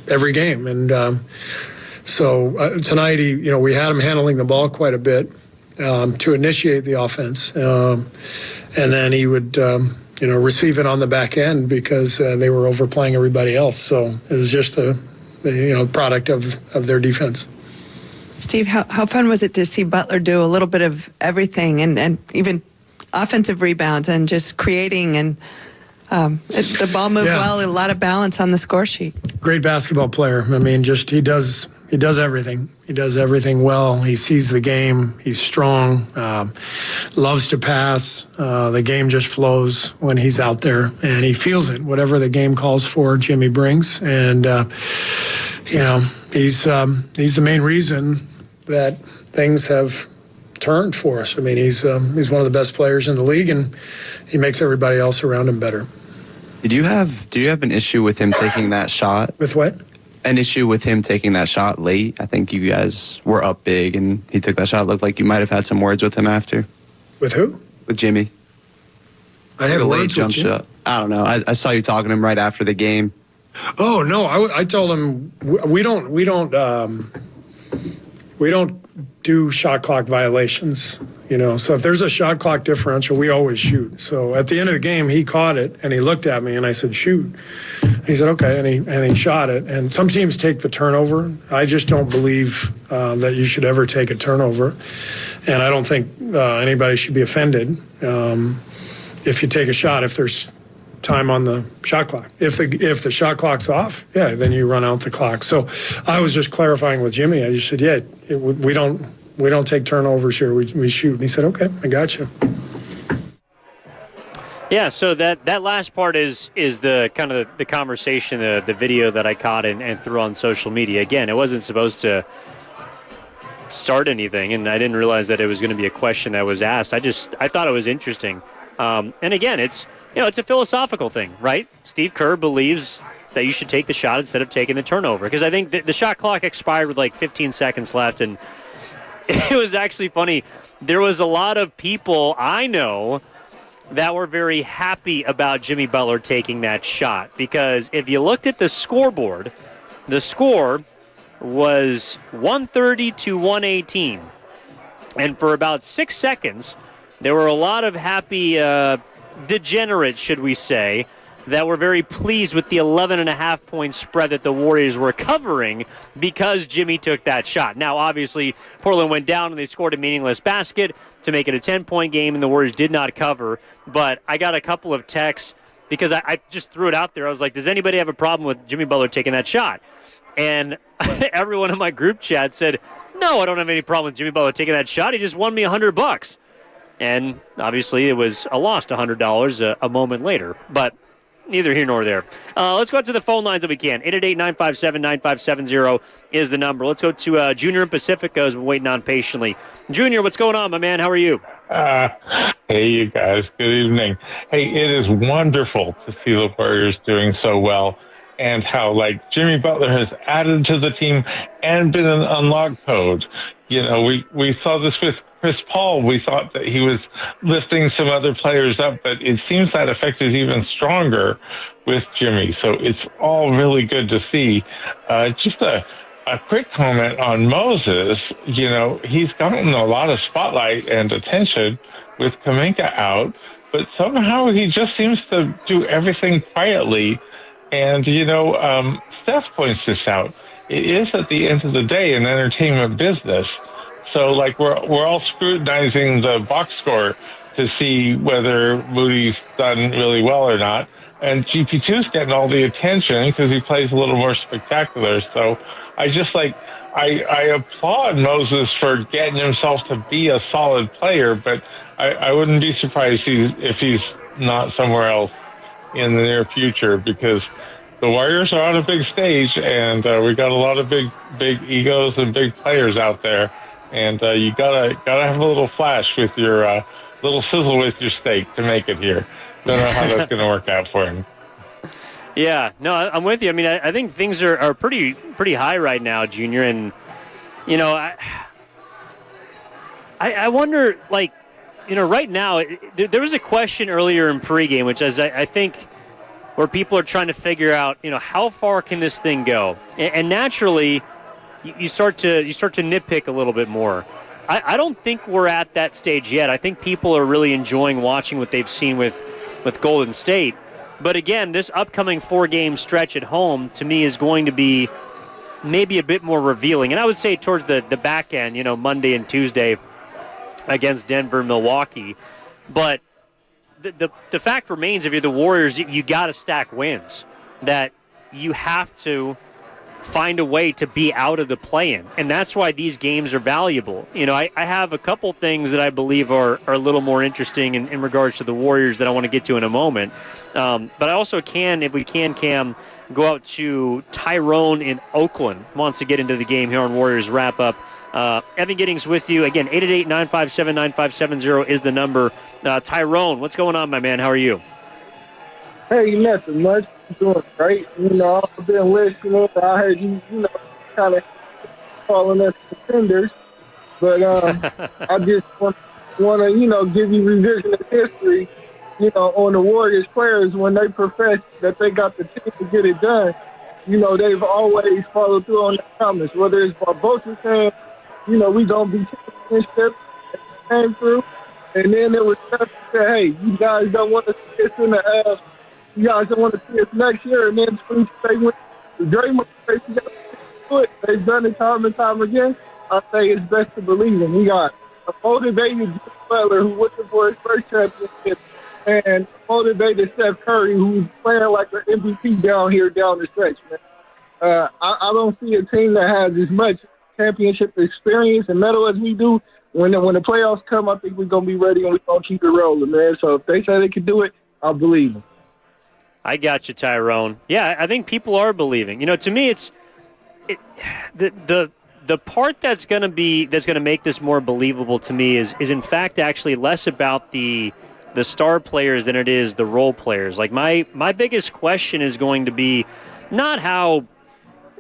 every game. And so tonight, we had him handling the ball quite a bit to initiate the offense. And then he would, receive it on the back end because they were overplaying everybody else. So it was just the product of their defense. Steve, how fun was it to see Butler do a little bit of everything and even offensive rebounds and just creating and the ball moved well, a lot of balance on the score sheet. Great basketball player. I mean, he does everything. He does everything well. He sees the game. He's strong. Loves to pass. The game just flows when he's out there, and he feels it. Whatever the game calls for, Jimmy brings, and he's the main reason that things have turned for us. I mean, he's one of the best players in the league, and he makes everybody else around him better. Do you have an issue with him taking that shot? With what? An issue with him taking that shot late? I think you guys were up big, and he took that shot. It looked like you might have had some words with him after. With who? With Jimmy. I had a late jump shot. I don't know. I saw you talking to him right after the game. Oh no! I told him we don't we don't do shot clock violations, So if there's a shot clock differential, we always shoot. So at the end of the game, he caught it, and he looked at me, and I said, shoot. He said, okay, and he shot it. And some teams take the turnover. I just don't believe that you should ever take a turnover. And I don't think anybody should be offended if you take a shot, if there's time on the shot clock. If the shot clock's off, then you run out the clock. So I was just clarifying with Jimmy. I just said, we don't take turnovers here. We shoot. And he said, okay, I got you. Yeah, so that last part is the kind of the conversation, the video that I caught and threw on social media. Again, it wasn't supposed to start anything, and I didn't realize that it was going to be a question that was asked. I thought it was interesting. And again, it's a philosophical thing, right? Steve Kerr believes that you should take the shot instead of taking the turnover, because I think the shot clock expired with like 15 seconds left, and it was actually funny. There was a lot of people I know that were very happy about Jimmy Butler taking that shot, because if you looked at the scoreboard, the score was 130 to 118. And for about 6 seconds, there were a lot of happy degenerates, should we say, that were very pleased with the 11.5-point spread that the Warriors were covering because Jimmy took that shot. Now, obviously, Portland went down and they scored a meaningless basket to make it a 10-point game, and the Warriors did not cover. But I got a couple of texts because I just threw it out there. I was like, does anybody have a problem with Jimmy Butler taking that shot? And everyone in my group chat said, no, I don't have any problem with Jimmy Butler taking that shot. He just won me $100. And obviously it was a loss to $100 a moment later. But neither here nor there. Let's go to the phone lines if we can. 888-957-9570 is the number. Let's go to Junior in Pacifica, who's been waiting on patiently. Junior, what's going on, my man? How are you? Hey, you guys. Good evening. Hey, it is wonderful to see the Warriors doing so well, and how, Jimmy Butler has added to the team and been an unlock code. We saw this with Chris Paul. We thought that he was lifting some other players up, but it seems that effect is even stronger with Jimmy. So it's all really good to see. Just a quick comment on Moses. He's gotten a lot of spotlight and attention with Kuminga out, but somehow he just seems to do everything quietly. And, Steph points this out. It is, at the end of the day, an entertainment business. So, we're all scrutinizing the box score to see whether Moody's done really well or not. And GP2's getting all the attention because he plays a little more spectacular. So I just I applaud Moses for getting himself to be a solid player, but I wouldn't be surprised if he's not somewhere else in the near future, because the Warriors are on a big stage, and we got a lot of big egos and big players out there, and you gotta have a little flash with your little sizzle with your steak to make it here. Don't know how that's going to work out for him. Yeah, no, I'm with you. I mean, I think things are pretty high right now, Junior, and I wonder, right now, there was a question earlier in pregame, which is I think where people are trying to figure out, how far can this thing go? And naturally, you start to nitpick a little bit more. I don't think we're at that stage yet. I think people are really enjoying watching what they've seen with Golden State. But again, this upcoming 4-game stretch at home, to me, is going to be maybe a bit more revealing. And I would say towards the back end, Monday and Tuesday against Denver, Milwaukee. But the fact remains, if you're the Warriors, you got to stack wins. That you have to find a way to be out of the play-in. And that's why these games are valuable. I have a couple things that I believe are a little more interesting in regards to the Warriors that I want to get to in a moment. But I also can, if we can, Cam, go out to Tyrone in Oakland. Wants to get into the game here on Warriors Wrap-Up. Evan Giddings with you. Again, 888-957-9570 is the number. Tyrone, what's going on, my man? How are you? Hey, nothing much. Doing great. I've been listening. I heard you, kind of calling us contenders. But I just want to, give you revision of history, on the Warriors players when they profess that they got the team to get it done. They've always followed through on their promise, whether it's Barbosa's hand, we going to be championship came through. And then it was Steph that said, hey, you guys don't want to see us in the you guys don't want to see us next year. And then they went to Draymond. They've done it time and time again. I say it's best to believe in. We got a motivated Jimmy Butler who went for his first championship, and a motivated Steph Curry who's playing like an MVP down the stretch, man. I don't see a team that has as much championship experience and medal as we do. When the playoffs come, I think we're going to be ready and we're going to keep it rolling, man. So if they say they can do it, I'll believe them. I got you, Tyrone. Yeah, I think people are believing. To me, the part that's going to make this more believable to me is in fact actually less about the star players than it is the role players. Like my biggest question is going to be not how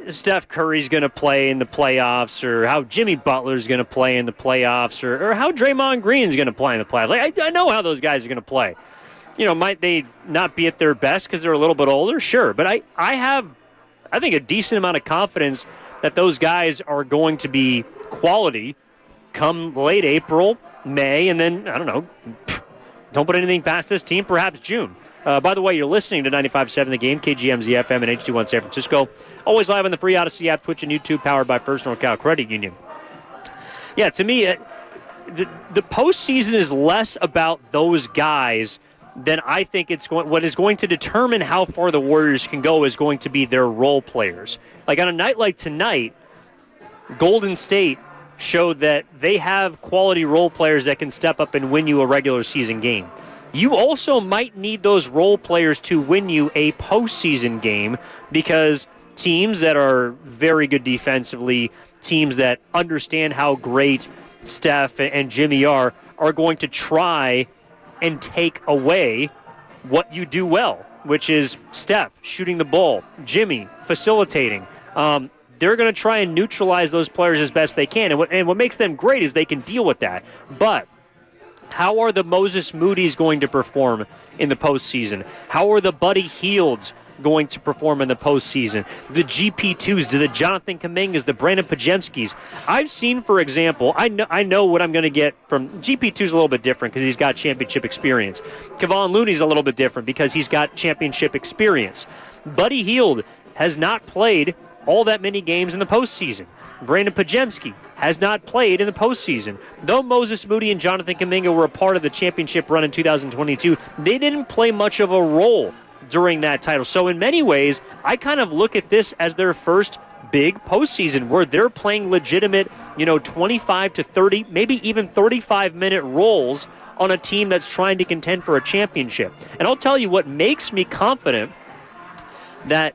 Steph Curry's going to play in the playoffs or how Jimmy Butler's going to play in the playoffs or how Draymond Green's going to play in the playoffs. Like I know how those guys are going to play. Might they not be at their best because they're a little bit older? Sure. But I have, I think, a decent amount of confidence that those guys are going to be quality come late April, May, and then, I don't know, don't put anything past this team, perhaps June. By the way, you're listening to 95.7 The Game, KGMZ FM and H21 San Francisco. Always live on the free Odyssey app, Twitch, and YouTube, powered by First North Cal Credit Union. Yeah, to me, the postseason is less about those guys than I think it's going. What is going to determine how far the Warriors can go is going to be their role players. Like on a night like tonight, Golden State showed that they have quality role players that can step up and win you a regular season game. You also might need those role players to win you a postseason game because teams that are very good defensively, teams that understand how great Steph and Jimmy are going to try and take away what you do well, which is Steph shooting the ball, Jimmy facilitating. They're going to try and neutralize those players as best they can. And what makes them great is they can deal with that. But how are the Moses Moody's going to perform in the postseason? How are the Buddy Hields going to perform in the postseason? The GP2s, the Jonathan Kumingas, the Brandon Pajemskis. I've seen, for example, I know what I'm going to get from GP2's a little bit different because he's got championship experience. Kevon Looney's a little bit different because he's got championship experience. Buddy Hield has not played all that many games in the postseason. Brandon Pajemski has not played in the postseason. Though Moses Moody and Jonathan Kuminga were a part of the championship run in 2022, they didn't play much of a role during that title. So in many ways, I kind of look at this as their first big postseason where they're playing legitimate, 25 to 30, maybe even 35-minute roles on a team that's trying to contend for a championship. And I'll tell you what makes me confident that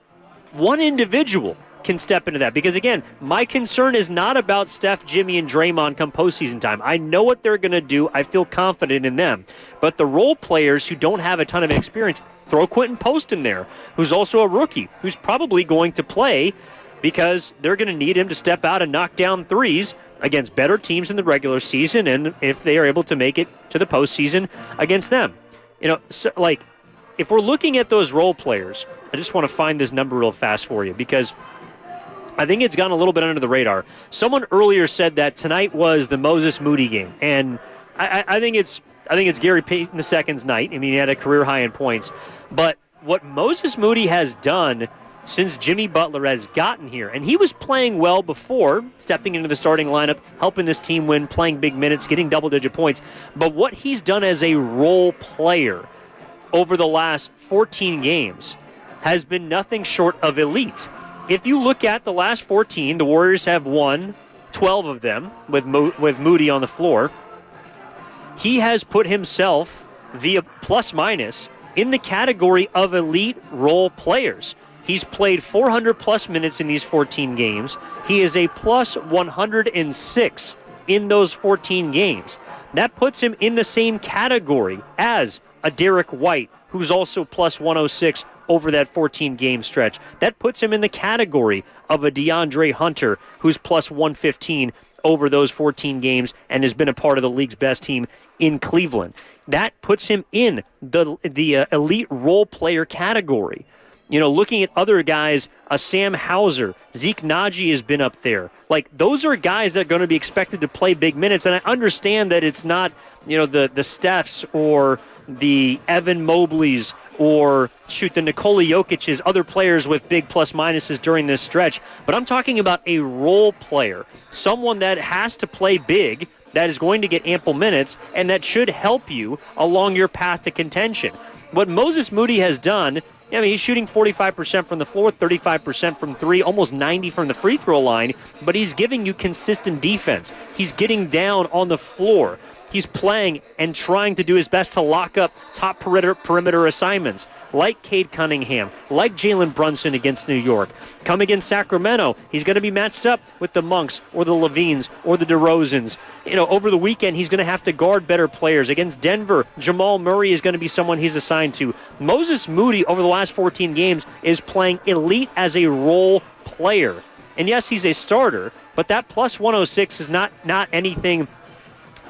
one individual can step into that. Because, again, my concern is not about Steph, Jimmy, and Draymond come postseason time. I know what they're going to do. I feel confident in them. But the role players who don't have a ton of experience, throw Quentin Post in there, who's also a rookie, who's probably going to play because they're going to need him to step out and knock down threes against better teams in the regular season and if they are able to make it to the postseason against them. If we're looking at those role players, I just want to find this number real fast for you because I think it's gone a little bit under the radar. Someone earlier said that tonight was the Moses Moody game, and I think it's Gary Payton II's night. I mean, he had a career high in points. But what Moses Moody has done since Jimmy Butler has gotten here, and he was playing well before stepping into the starting lineup, helping this team win, playing big minutes, getting double-digit points. But what he's done as a role player over the last 14 games has been nothing short of elite. If you look at the last 14, the Warriors have won 12 of them with Moody on the floor. He has put himself via plus-minus in the category of elite role players. He's played 400-plus minutes in these 14 games. He is a plus 106 in those 14 games. That puts him in the same category as a Derek White, who's also plus 106 over that 14-game stretch. That puts him in the category of a DeAndre Hunter, who's plus 115 over those 14 games and has been a part of the league's best team in Cleveland. That puts him in the elite role player category. looking at other guys, Sam Hauser, Zeke Naji has been up there. Like, those are guys that are going to be expected to play big minutes, and I understand that it's not, the Stephs or the Evan Mobleys or, the Nikola Jokic's, other players with big plus-minuses during this stretch, but I'm talking about a role player, someone that has to play big, that is going to get ample minutes, and that should help you along your path to contention. What Moses Moody has done, he's shooting 45% from the floor, 35% from three, almost 90% from the free throw line, but he's giving you consistent defense. He's getting down on the floor. He's playing and trying to do his best to lock up top perimeter assignments, like Cade Cunningham, like Jalen Brunson against New York. Come against Sacramento, he's going to be matched up with the Monks or the Levines or the DeRozans. Over the weekend, he's going to have to guard better players. Against Denver, Jamal Murray is going to be someone he's assigned to. Moses Moody, over the last 14 games, is playing elite as a role player. And yes, he's a starter, but that plus 106 is not anything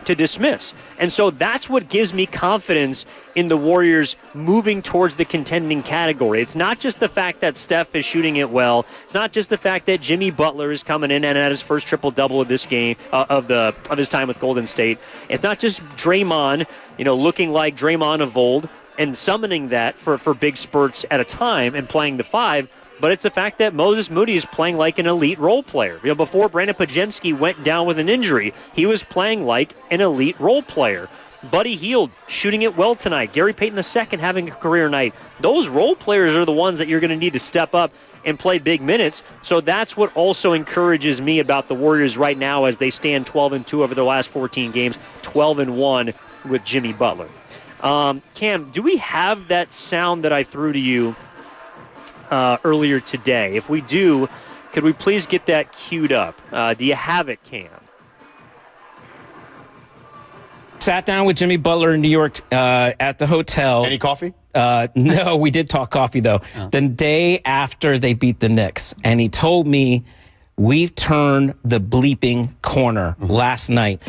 to dismiss. And so that's what gives me confidence in the Warriors moving towards the contending category. It's not just the fact that Steph is shooting it well. It's not just the fact that Jimmy Butler is coming in and had his first triple-double of this game, of his time with Golden State. It's not just Draymond, looking like Draymond of old and summoning that for big spurts at a time and playing the five. But it's the fact that Moses Moody is playing like an elite role player. Before Brandon Podziemski went down with an injury, he was playing like an elite role player. Buddy Hield shooting it well tonight. Gary Payton II having a career night. Those role players are the ones that you're going to need to step up and play big minutes. So that's what also encourages me about the Warriors right now as they stand 12-2 over their last 14 games, 12-1 with Jimmy Butler. Cam, do we have that sound that I threw to you earlier today? If we do, could we please get that queued up? Do you have it, Cam? Sat down with Jimmy Butler in New York at the hotel. Any coffee? No, we did talk coffee, though. Oh. The day after they beat the Knicks. And he told me, we've turned the bleeping corner last night.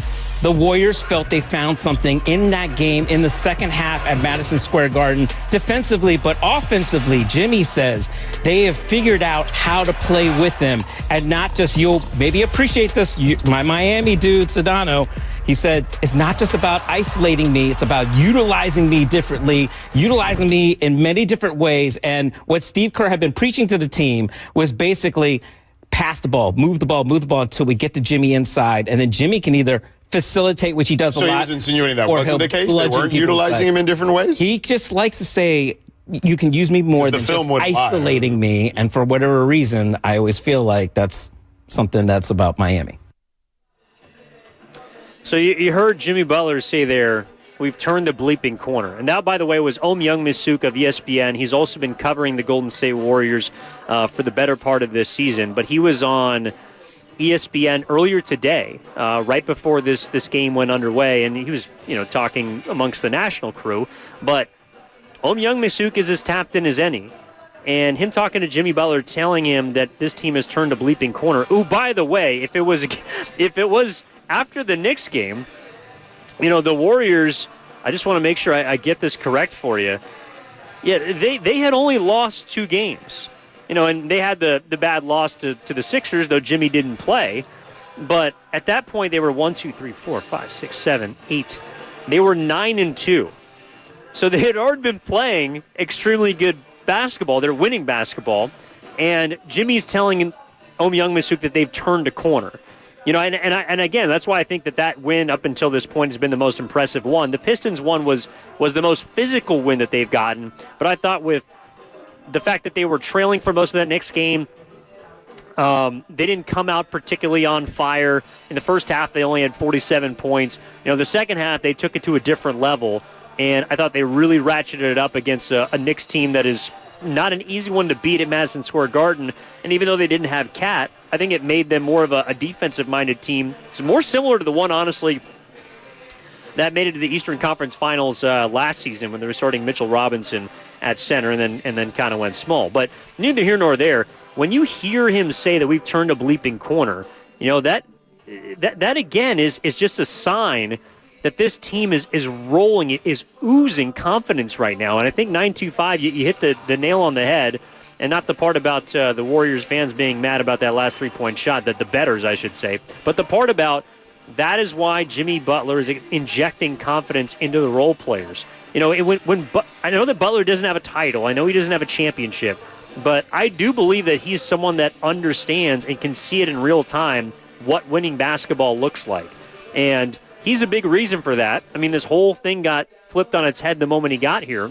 The Warriors felt they found something in that game in the second half at Madison Square Garden defensively, but offensively, Jimmy says they have figured out how to play with them and not just, you'll maybe appreciate this, my Miami dude, Sedano, he said, it's not just about isolating me, it's about utilizing me differently, utilizing me in many different ways. And what Steve Kerr had been preaching to the team was basically pass the ball, move the ball until we get to Jimmy inside, and then Jimmy can either facilitate, which he does a lot. So he was insinuating that wasn't the case? They weren't utilizing him in different ways? He just likes to say, you can use me more than just isolating me, and for whatever reason, I always feel like that's something that's about Miami. So you heard Jimmy Butler say there, we've turned the bleeping corner. And that, by the way, was Myung-Misuk of ESPN. He's also been covering the Golden State Warriors for the better part of this season. But he was on ESPN earlier today, right before this game went underway, and he was, talking amongst the national crew. But Myung-Misuk is as tapped in as any. And him talking to Jimmy Butler, telling him that this team has turned a bleeping corner. Ooh, by the way, if it was after the Knicks game, the Warriors, I just want to make sure I get this correct for you. Yeah, they had only lost 2 games. And they had the bad loss to the Sixers, though Jimmy didn't play. But at that point, they were 1, 2, 3, 4, 5, 6, 7, 8. They were 9-2. So they had already been playing extremely good basketball. They're winning basketball. And Jimmy's telling Myung-Misuk that they've turned a corner. And again, that's why I think that win up until this point has been the most impressive one. The Pistons one was the most physical win that they've gotten. But I thought with the fact that they were trailing for most of that next game, they didn't come out particularly on fire. In the first half, they only had 47 points. The second half, they took it to a different level. And I thought they really ratcheted it up against a Knicks team that is not an easy one to beat at Madison Square Garden. And even though they didn't have Cat, I think it made them more of a defensive-minded team. It's more similar to the one, honestly, that made it to the Eastern Conference Finals last season when they were starting Mitchell Robinson at center and then kind of went small. But neither here nor there. When you hear him say that we've turned a bleeping corner, that again is just a sign that this team is rolling, is oozing confidence right now. And I think 925, you hit the nail on the head. and not the part about the Warriors fans being mad about that last three-point shot, the bettors, I should say, but the part about that is why Jimmy Butler is injecting confidence into the role players. You know, I know that Butler doesn't have a title. I know he doesn't have a championship. But I do believe that he's someone that understands and can see it in real time what winning basketball looks like. And he's a big reason for that. I mean, this whole thing got flipped on its head the moment he got here.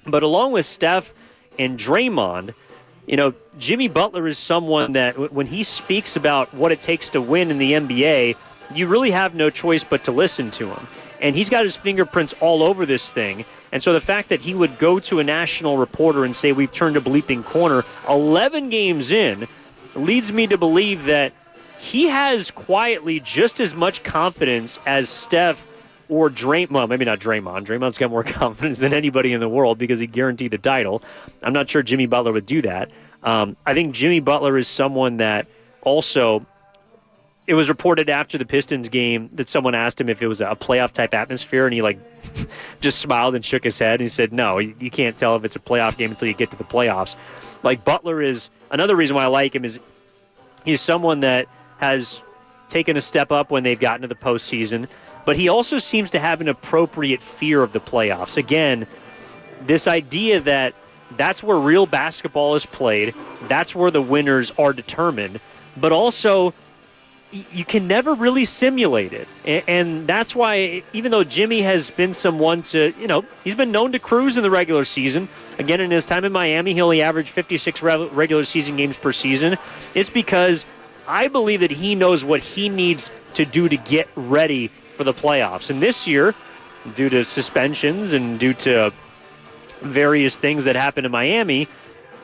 But along with Steph and Draymond, you know, Jimmy Butler is someone that when he speaks about what it takes to win in the NBA, you really have no choice but to listen to him. And he's got his fingerprints all over this thing. And so the fact that he would go to a national reporter and say, we've turned a bleeping corner 11 games in, leads me to believe that he has quietly just as much confidence as Steph or Draymond. Well, maybe not Draymond. Draymond's got more confidence than anybody in the world because he guaranteed a title. I'm not sure Jimmy Butler would do that. I think Jimmy Butler is someone that also... It was reported after the Pistons game that someone asked him if it was a playoff-type atmosphere, and he, just smiled and shook his head, and he said, no, you can't tell if it's a playoff game until you get to the playoffs. Butler is – another reason why I like him is he's someone that has taken a step up when they've gotten to the postseason, but he also seems to have an appropriate fear of the playoffs. Again, this idea that that's where real basketball is played, that's where the winners are determined, but also – you can never really simulate it. And that's why, even though Jimmy has been someone to, he's been known to cruise in the regular season. Again, in his time in Miami, he only averaged 56 regular season games per season. It's because I believe that he knows what he needs to do to get ready for the playoffs. And this year, due to suspensions and due to various things that happened in Miami,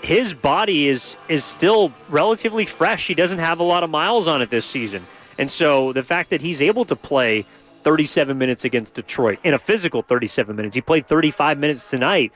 his body is still relatively fresh. He doesn't have a lot of miles on it this season. And so the fact that he's able to play 37 minutes against Detroit, in a physical 37 minutes, he played 35 minutes tonight,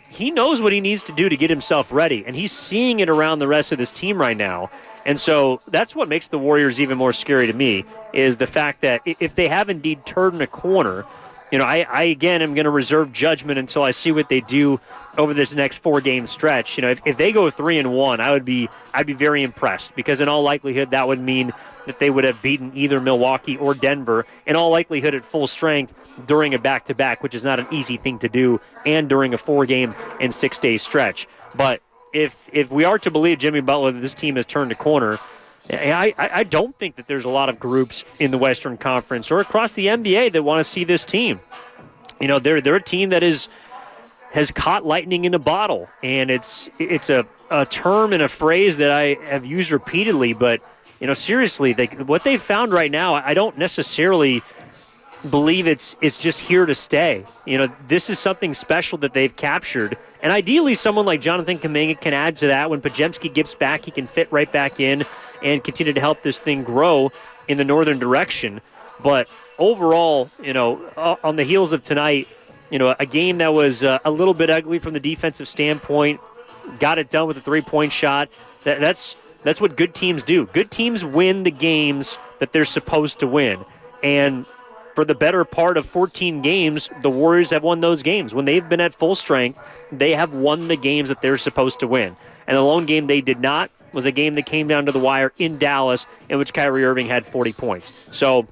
he knows what he needs to do to get himself ready. And he's seeing it around the rest of this team right now. And so that's what makes the Warriors even more scary to me, is the fact that if they have indeed turned a corner, I again am going to reserve judgment until I see what they do over this next 4-game stretch. If they go 3-1, I'd be very impressed, because in all likelihood that would mean that they would have beaten either Milwaukee or Denver, in all likelihood at full strength during a back-to-back, which is not an easy thing to do, and during a 4-game and 6-day stretch. But if we are to believe Jimmy Butler that this team has turned a corner, I don't think that there's a lot of groups in the Western Conference or across the NBA that want to see this team. They're a team that has caught lightning in a bottle, and it's a term and a phrase that I have used repeatedly. But seriously, what they've found right now, I don't necessarily believe it's just here to stay. This is something special that they've captured, and ideally, someone like Jonathan Kuminga can add to that. When Podziemski gets back, he can fit right back in and continue to help this thing grow in the northern direction. But overall, on the heels of tonight, a game that was a little bit ugly from the defensive standpoint, got it done with a three-point shot. That's what good teams do. Good teams win the games that they're supposed to win. And for the better part of 14 games, the Warriors have won those games. When they've been at full strength, they have won the games that they're supposed to win. And the lone game they did not was a game that came down to the wire in Dallas, in which Kyrie Irving had 40 points. So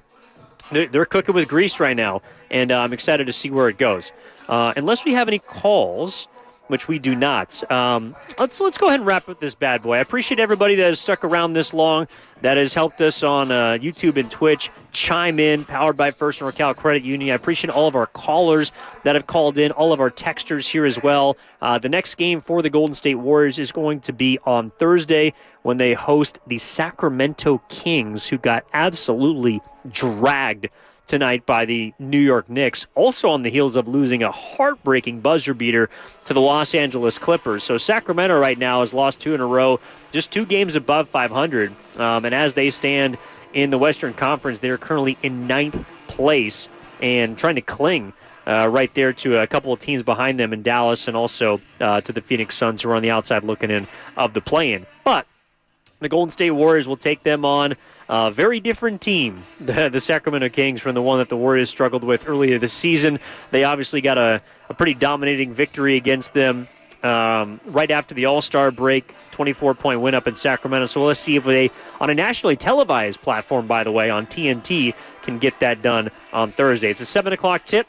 they're cooking with grease right now, and I'm excited to see where it goes. Unless we have any calls, which we do not. Let's go ahead and wrap up this bad boy. I appreciate everybody that has stuck around this long, that has helped us on YouTube and Twitch chime in, powered by First NorCal Credit Union. I appreciate all of our callers that have called in, all of our texters here as well. The next game for the Golden State Warriors is going to be on Thursday when they host the Sacramento Kings, who got absolutely dragged tonight by the New York Knicks, also on the heels of losing a heartbreaking buzzer beater to the Los Angeles Clippers. So Sacramento right now has lost 2 in a row, just 2 games above 500. And as they stand in the Western Conference, they're currently in 9th place and trying to cling right there to a couple of teams behind them in Dallas, and also to the Phoenix Suns, who are on the outside looking in of the play-in. But the Golden State Warriors will take them on. A very different team, the Sacramento Kings, from the one that the Warriors struggled with earlier this season. They obviously got a pretty dominating victory against them right after the All-Star break, 24-point win up in Sacramento. So let's see if they, on a nationally televised platform, by the way, on TNT, can get that done on Thursday. It's a 7 o'clock tip.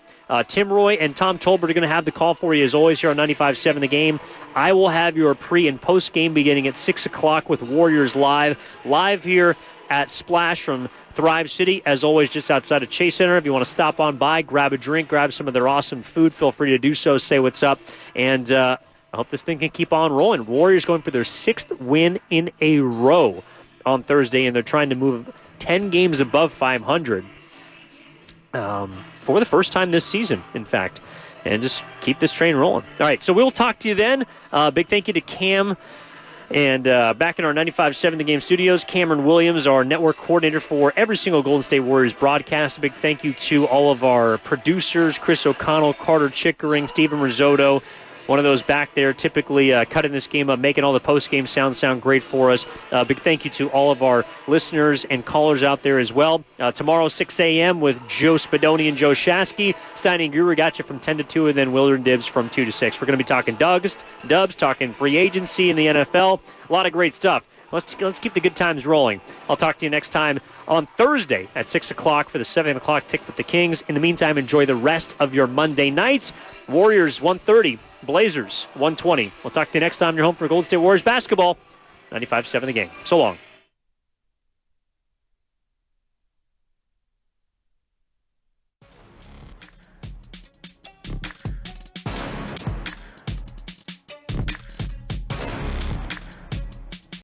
Tim Roy and Tom Tolbert are going to have the call for you, as always, here on 95.7 The Game. I will have your pre- and post-game beginning at 6 o'clock with Warriors Live here at Splash from Thrive City, as always, just outside of Chase Center. If you want to stop on by, grab a drink, grab some of their awesome food, feel free to do so, say what's up. And I hope this thing can keep on rolling. Warriors going for their 6th win in a row on Thursday, and they're trying to move 10 games above 500 for the first time this season, in fact. And just keep this train rolling. All right, so we'll talk to you then. Big thank you to Cam. And back in our 95.7 The Game studios, Cameron Williams, our network coordinator for every single Golden State Warriors broadcast. A big thank you to all of our producers, Chris O'Connell, Carter Chickering, Steven Risotto, one of those back there typically cutting this game up, making all the post-game sound great for us. Big thank you to all of our listeners and callers out there as well. Tomorrow, 6 a.m. with Joe Spadoni and Joe Shasky. Stein and Guru got you from 10 to 2, and then Willard and Dibbs from 2 to 6. We're going to be talking Dubs, talking free agency in the NFL. A lot of great stuff. Let's keep the good times rolling. I'll talk to you next time on Thursday at 6 o'clock for the 7 o'clock tick with the Kings. In the meantime, enjoy the rest of your Monday night. Warriors 1:30, Blazers 1:20. We'll talk to you next time you're home for Golden State Warriors basketball. 95.7 The Game. So long.